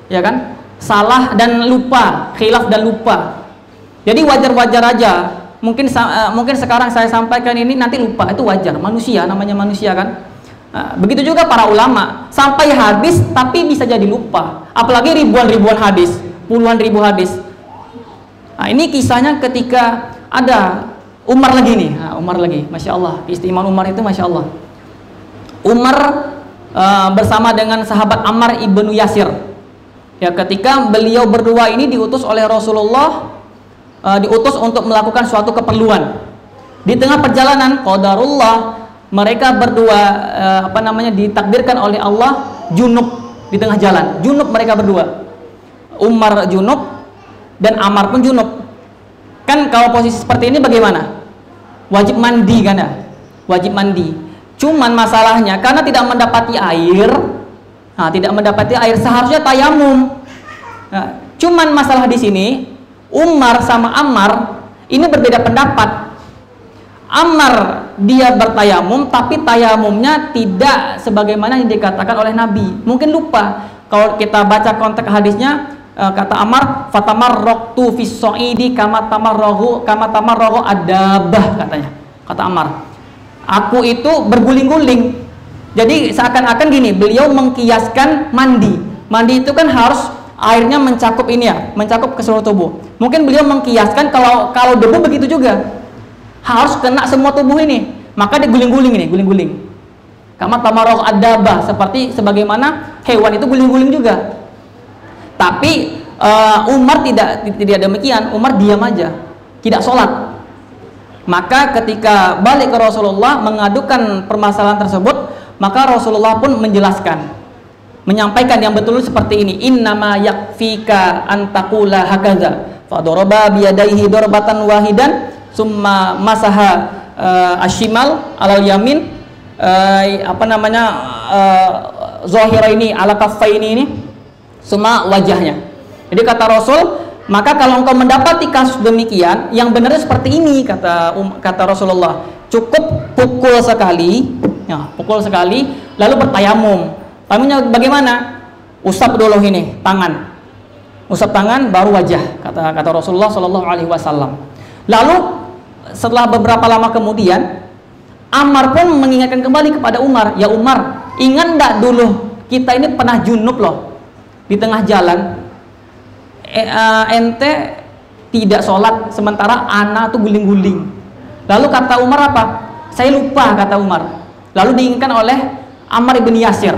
Ya kan? Salah dan lupa, khilaf dan lupa. Jadi wajar-wajar aja. Mungkin sekarang saya sampaikan ini nanti lupa, itu wajar, manusia, namanya manusia kan. Nah, begitu juga para ulama, sampai hadis tapi bisa jadi lupa, apalagi ribuan hadis, puluhan ribu hadis. Nah, ini kisahnya ketika ada Umar lagi nih. Nah, Umar lagi, Masya Allah, keistimewaan Umar itu Masya Allah. Umar bersama dengan sahabat Ammar ibnu Yasir. Ya, ketika beliau berdua ini diutus oleh Rasulullah, diutus untuk melakukan suatu keperluan. Di tengah perjalanan, qadarullah, mereka berdua ditakdirkan oleh Allah junub di tengah jalan. Junub mereka berdua. Umar junub dan Ammar pun junub. Kan kalau posisi seperti ini bagaimana? Wajib mandi kan ya? Wajib mandi. Cuman masalahnya karena tidak mendapati air. Nah, tidak mendapati air, seharusnya tayamum. Nah, cuman masalah di sini Umar sama Ammar ini berbeda pendapat. Ammar dia bertayamum, tapi tayamumnya tidak sebagaimana yang dikatakan oleh Nabi. Mungkin lupa. Kalau kita baca konteks hadisnya, kata Ammar, fatamarraqtu fis sa'idi kama tamarrahu adabah, katanya. Kata Ammar, aku itu berguling-guling. Jadi seakan-akan gini, beliau mengkiaskan mandi. Mandi itu kan harus airnya mencakup ini ya, mencakup ke seluruh tubuh. Mungkin beliau mengkiaskan kalau debu begitu juga, harus kena semua tubuh ini. Maka diguling-guling ini, guling-guling. Kama tamarrah adabah, seperti sebagaimana hewan itu guling-guling juga. Tapi Umar tidak demikian. Umar diam aja, tidak sholat. Maka ketika balik ke Rasulullah mengadukan permasalahan tersebut, maka Rasulullah pun menjelaskan, menyampaikan yang betul seperti ini. Innama yakfika antaqula hakadza fadaraba biyadaihi darbatan wahidan summa masaha ashimal alal yamin zahira ini ala kaffaini ini cuma wajahnya. Jadi kata Rasul, maka kalau engkau mendapati kasus demikian, yang benar seperti ini, kata Rasulullah, cukup pukul sekali, ya, pukul sekali, lalu bertayamum. Tayamumnya bagaimana? Usap dulu ini tangan, usap tangan baru wajah, kata Rasulullah Shallallahu Alaihi Wasallam. Lalu setelah beberapa lama kemudian, Ammar pun mengingatkan kembali kepada Umar, ya Umar, ingat enggak dulu kita ini pernah junub loh di tengah jalan. Ente tidak sholat sementara anak tuh guling-guling. Lalu kata Umar apa? Saya lupa, kata Umar. Lalu diingatkan oleh Ammar ibn Yasir.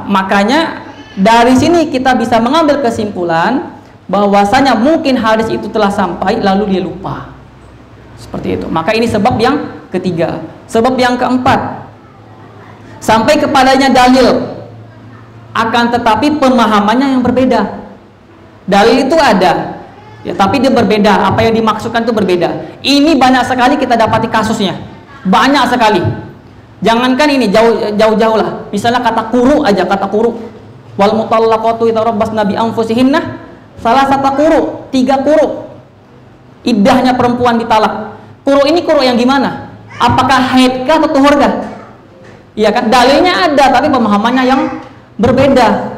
Makanya dari sini kita bisa mengambil kesimpulan bahwasanya mungkin hadis itu telah sampai lalu dia lupa. Seperti itu. Maka ini sebab yang ketiga. Sebab yang keempat, sampai kepadanya dalil, akan tetapi pemahamannya yang berbeda. Dalil itu ada, ya, tapi dia berbeda. Apa yang dimaksudkan itu berbeda. Ini banyak sekali kita dapati kasusnya, banyak sekali. Jangankan ini jauh-jauh lah. Misalnya kata kuru aja, kata kuru. Wal mutallaqatu yatarabbasna bi anfusihinna salasata quru, 3 quru. Iddahnya perempuan ditalak. Quru ini quru yang gimana? Apakah haidkah atau tuhurkah? Iya kan, dalilnya ada tapi pemahamannya yang berbeda.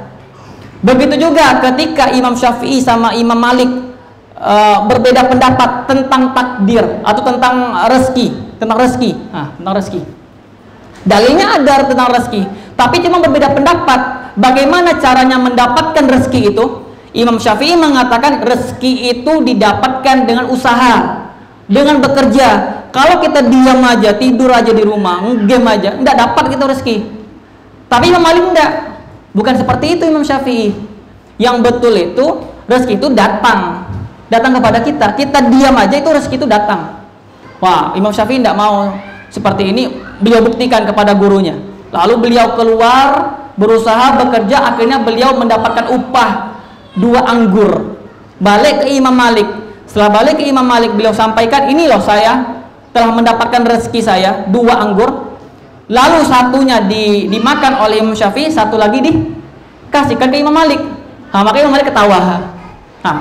Begitu juga ketika Imam Syafi'i sama Imam Malik berbeda pendapat tentang takdir atau tentang rezeki, tentang rezeki. Dalilnya ada tentang rezeki, tapi cuma berbeda pendapat. Bagaimana caranya mendapatkan rezeki itu? Imam Syafi'i mengatakan rezeki itu didapatkan dengan usaha, dengan bekerja. Kalau kita diam aja, tidur aja di rumah, game aja, enggak dapat kita rezeki. Tapi Imam Malik enggak. Bukan seperti itu Imam Syafi'i. Yang betul itu rezeki itu datang kepada kita. Kita diam aja itu rezeki itu datang. Wah, Imam Syafi'i tidak mau seperti ini. Beliau buktikan kepada gurunya. Lalu beliau keluar berusaha bekerja, akhirnya beliau mendapatkan upah 2 anggur. Balik ke Imam Malik. Setelah balik ke Imam Malik, beliau sampaikan, ini loh saya telah mendapatkan rezeki saya 2 anggur. Lalu satunya dimakan oleh Imam Syafi'i, satu lagi dikasihkan ke Imam Malik. Makanya Imam Malik ketawa.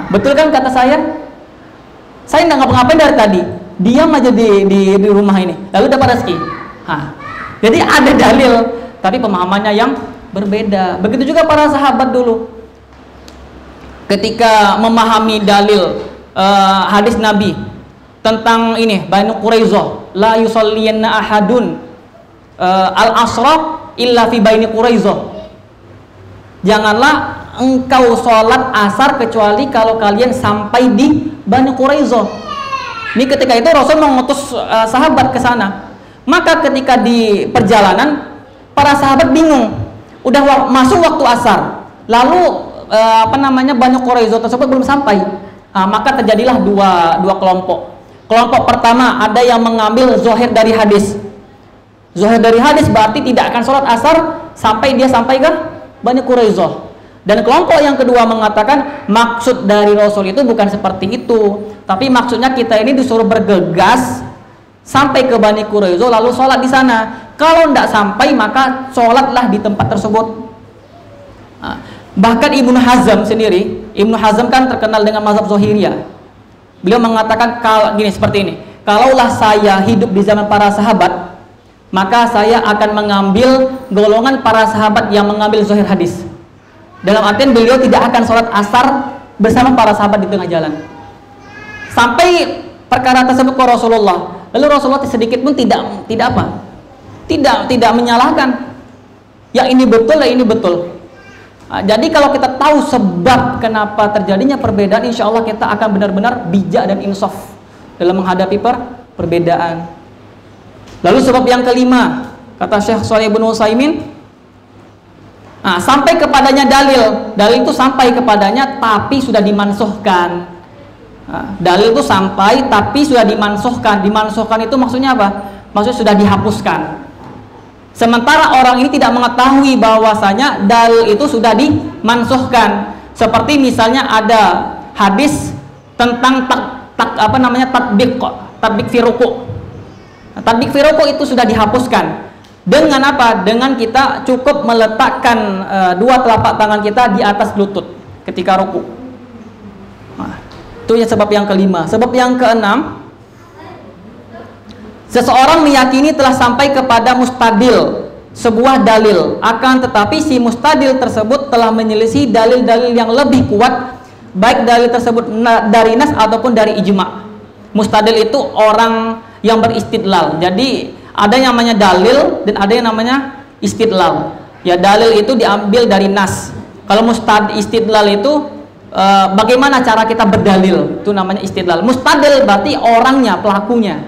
Betul kan kata saya? Saya nggak ngapa-ngapain dari tadi, diam aja di rumah ini, lalu dapat rezeki. Jadi ada dalil, tapi pemahamannya yang berbeda. Begitu juga para sahabat dulu, ketika memahami dalil hadis Nabi tentang ini, Banu Quraizoh, la yusalliyanna ahadun al-asra illa fi baini Quraizoh. Janganlah engkau sholat asar kecuali kalau kalian sampai di Banu Quraizoh. Ini ketika itu Rasul mengutus sahabat ke sana. Maka ketika di perjalanan para sahabat bingung. Udah masuk waktu asar, lalu Banu Quraizoh tersebut belum sampai. Maka terjadilah dua kelompok. Kelompok pertama ada yang mengambil zahir dari hadis. Zahir dari hadis berarti tidak akan sholat asar sampai dia sampai ke Banu Quraizoh. Dan kelompok yang kedua mengatakan maksud dari Rasul itu bukan seperti itu, tapi maksudnya kita ini disuruh bergegas sampai ke Banu Quraizoh lalu sholat di sana. Kalau tidak sampai maka sholatlah di tempat tersebut. Bahkan Ibnu Hazm sendiri, Ibnu Hazm kan terkenal dengan mazhab Zahiriyah. Beliau mengatakan gini, seperti ini, kalaulah saya hidup di zaman para sahabat, maka saya akan mengambil golongan para sahabat yang mengambil zahir hadis. Dalam artian beliau tidak akan sholat asar bersama para sahabat di tengah jalan. Sampai perkara tersebut ke Rasulullah. Lalu Rasulullah sedikit pun tidak menyalahkan. Ya ini betul, ya ini betul. Jadi kalau kita tahu sebab kenapa terjadinya perbedaan, insya Allah kita akan benar-benar bijak dan insaf dalam menghadapi perbedaan. Lalu sebab yang kelima, kata Syekh Shalih bin Utsaimin, sampai kepadanya dalil itu sampai kepadanya tapi sudah dimansuhkan. Dalil itu sampai tapi sudah dimansuhkan. Dimansuhkan itu maksudnya apa? Maksudnya sudah dihapuskan. Sementara orang ini tidak mengetahui bahwasanya dalil itu sudah dimansuhkan. Seperti misalnya ada hadis tentang tatbik fi ruku'. Tatbik fi ruku' itu sudah dihapuskan. Dengan apa? Dengan kita cukup meletakkan dua telapak tangan kita di atas lutut ketika ruku. Nah, itu ya sebab yang kelima. Sebab yang keenam, seseorang meyakini telah sampai kepada mustadil, sebuah dalil, akan tetapi si mustadil tersebut telah menyelisih dalil-dalil yang lebih kuat, baik dalil tersebut dari nas ataupun dari ijma. Mustadil itu orang yang beristidlal. Jadi ada yang namanya dalil dan ada yang namanya istidlal. Ya, dalil itu diambil dari nas. Kalau istidlal itu bagaimana cara kita berdalil, itu namanya istidlal. Mustadil berarti orangnya, pelakunya.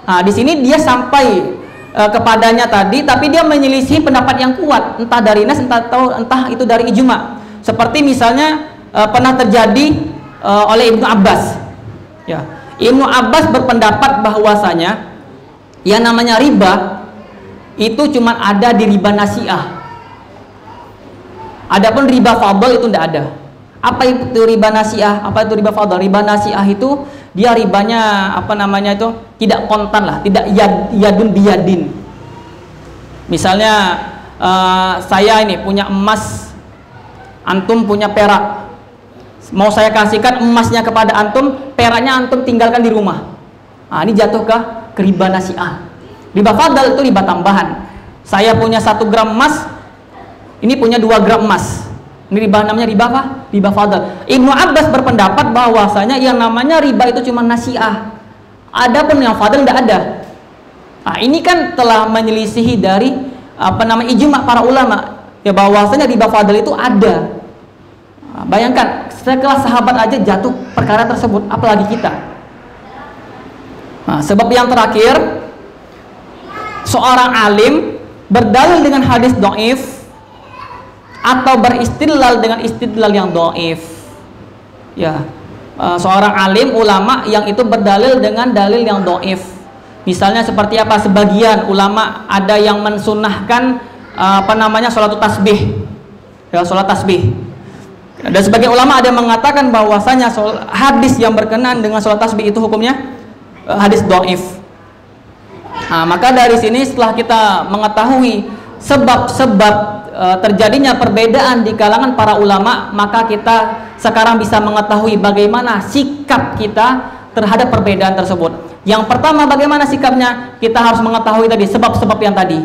Nah, di sini dia sampai kepadanya tadi, tapi dia menyelisih pendapat yang kuat, entah dari nas, entah itu dari ijma. Seperti misalnya pernah terjadi oleh Ibnu Abbas. Ya, Ibnu Abbas berpendapat bahwasanya yang namanya riba itu cuma ada di riba nasiah. Adapun riba fadl itu tidak ada. Apa itu riba nasiah? Apa itu riba fadl? Riba nasiah itu dia ribanya tidak kontan lah, tidak yadun biyadin. Misalnya saya ini punya emas, antum punya perak. Mau saya kasihkan emasnya kepada antum, peraknya antum tinggalkan di rumah. Nah, ini jatuh ke riba nasiah. Riba fadl itu riba tambahan. Saya punya 1 gram emas, ini punya 2 gram emas. Ini riba, namanya riba apa? Riba fadl. Ibnu Abbas berpendapat bahwasanya yang namanya riba itu cuma nasiah. Adapun yang fadl tidak ada. Nah, ini kan telah menyelisihi dari ijma para ulama, ya, bahwasanya riba fadl itu ada. Nah, bayangkan sekelas sahabat aja jatuh perkara tersebut, apalagi kita. Nah, sebab yang terakhir, seorang alim berdalil dengan hadis dhaif atau beristidlal dengan istidlal yang dhaif. Ya, seorang alim ulama yang itu berdalil dengan dalil yang dhaif. Misalnya seperti apa? Sebagian ulama ada yang mensunahkan salat tasbih. Ya, salat tasbih. Dan sebagian ulama ada yang mengatakan bahwasanya hadis yang berkenaan dengan salat tasbih itu hukumnya hadis dhaif. Nah, maka dari sini setelah kita mengetahui sebab-sebab terjadinya perbedaan di kalangan para ulama, maka kita sekarang bisa mengetahui bagaimana sikap kita terhadap perbedaan tersebut. Yang pertama, bagaimana sikapnya? Kita harus mengetahui tadi sebab-sebab yang tadi.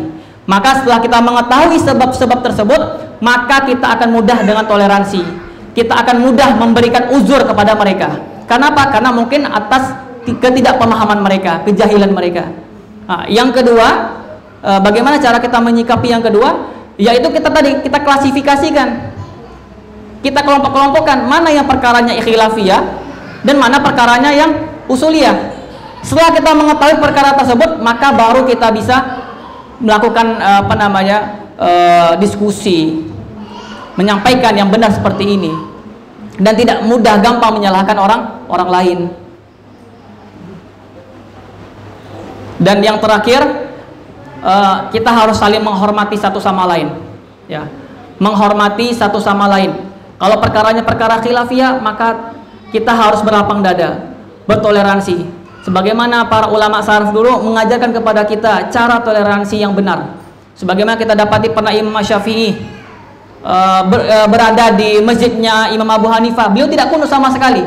Maka setelah kita mengetahui sebab-sebab tersebut, maka kita akan mudah dengan toleransi. Kita akan mudah memberikan uzur kepada mereka. Kenapa? Karena mungkin atas ketidakpemahaman mereka, kejahilan mereka. Nah, yang kedua, bagaimana cara kita menyikapi yang kedua? Yaitu kita klasifikasikan, kita kelompok-kelompokkan mana yang perkaranya khilafiyah dan mana perkaranya yang usuliyah. Setelah kita mengetahui perkara tersebut, maka baru kita bisa melakukan diskusi, menyampaikan yang benar seperti ini, dan tidak mudah gampang menyalahkan orang lain. Dan yang terakhir, kita harus saling menghormati satu sama lain, ya, menghormati satu sama lain. Kalau perkaranya perkara khilafiyah, maka kita harus berlapang dada, bertoleransi. Sebagaimana para ulama salaf dulu mengajarkan kepada kita cara toleransi yang benar. Sebagaimana kita dapati pernah Imam Syafi'i berada di masjidnya Imam Abu Hanifah, beliau tidak kunut sama sekali.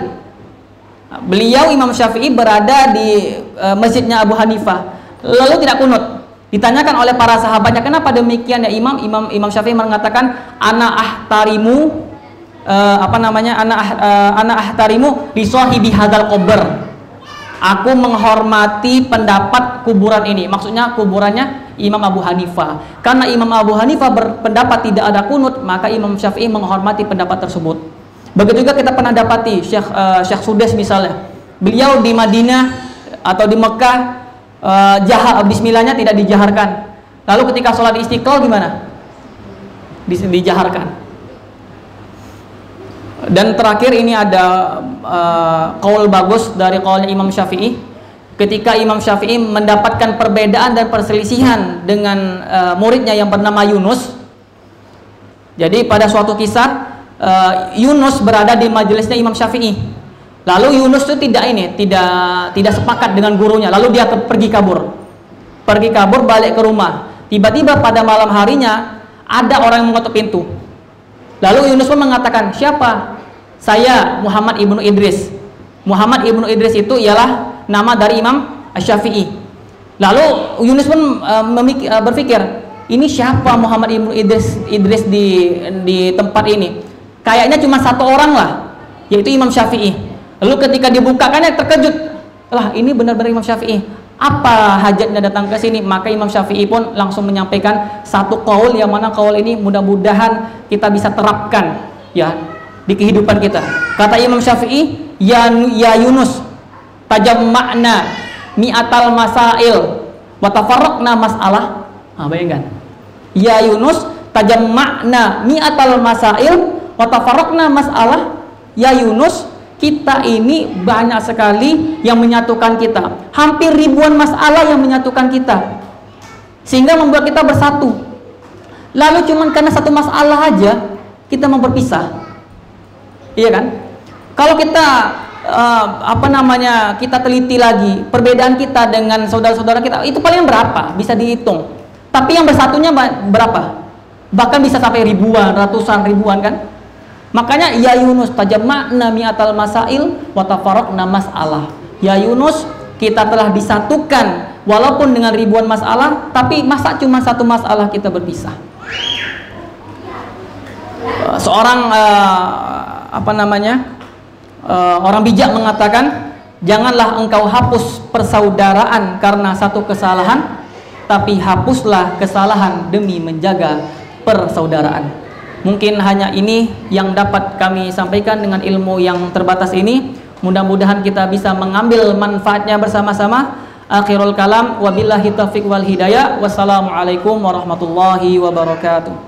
Beliau Imam Syafi'i berada di masjidnya Abu Hanifah, lalu tidak kunut. Ditanyakan oleh para sahabatnya, kenapa demikian ya Imam? Imam Syafi'i mengatakan, ana ahtarimu ana ahtarimu li sahibi hadzal qabr. Aku menghormati pendapat kuburan ini. Maksudnya kuburannya Imam Abu Hanifah. Karena Imam Abu Hanifah berpendapat tidak ada kunut, maka Imam Syafi'i menghormati pendapat tersebut. Begitu juga kita pernah dapati Syekh Sudes misalnya. Beliau di Madinah atau di Mekah bismillahnya tidak dijaharkan. Lalu ketika sholat Istiqlal gimana? Dijaharkan. Dan terakhir ini ada qaul bagus dari qaulnya Imam Syafi'i. Ketika Imam Syafi'i mendapatkan perbedaan dan perselisihan dengan muridnya yang bernama Yunus. Jadi pada suatu kisah Yunus berada di majelisnya Imam Syafi'i. Lalu Yunus itu tidak sepakat dengan gurunya. Lalu dia pergi kabur balik ke rumah. Tiba-tiba pada malam harinya ada orang yang mengetuk pintu. Lalu Yunus pun mengatakan, "Siapa?" "Saya Muhammad ibnu Idris." Muhammad ibnu Idris itu ialah nama dari Imam Asy-Syafi'i. Lalu Yunus pun berpikir, ini siapa Muhammad ibnu Idris di tempat ini? Kayaknya cuma satu orang lah, yaitu Imam Syafi'i. Lalu ketika dibukakannya terkejut, lah ini benar-benar Imam Syafi'i. Apa hajatnya datang ke sini? Maka Imam Syafi'i pun langsung menyampaikan satu qaul, yang mana qaul ini mudah-mudahan kita bisa terapkan ya di kehidupan kita. Kata Imam Syafi'i, ya Yunus, tajamma'na mi'atal masail wa tafarraqna mas'alah. Bayangkan. Ya Yunus, tajamma'na mi'atal masail wa tafarraqna mas'alah. Ya Yunus, kita ini banyak sekali yang menyatukan kita. Hampir ribuan masalah yang menyatukan kita, sehingga membuat kita bersatu. Lalu cuman karena satu masalah aja kita mau berpisah. Iya kan? Kalau kita kita teliti lagi perbedaan kita dengan saudara-saudara kita, itu paling berapa? Bisa dihitung. Tapi yang bersatunya berapa? Bahkan bisa sampai ribuan, ratusan ribuan kan? Makanya ya Yunus, tajamma'na mi'atal masail wa tafarraqna mas'alah. Ya Yunus, kita telah disatukan walaupun dengan ribuan masalah, tapi masa cuma satu masalah kita berpisah. Seorang orang bijak mengatakan, janganlah engkau hapus persaudaraan karena satu kesalahan, tapi hapuslah kesalahan demi menjaga persaudaraan. Mungkin hanya ini yang dapat kami sampaikan dengan ilmu yang terbatas ini. Mudah-mudahan kita bisa mengambil manfaatnya bersama-sama. Akhirul kalam, wabillahi taufiq wal hidayah. Wassalamualaikum warahmatullahi wabarakatuh.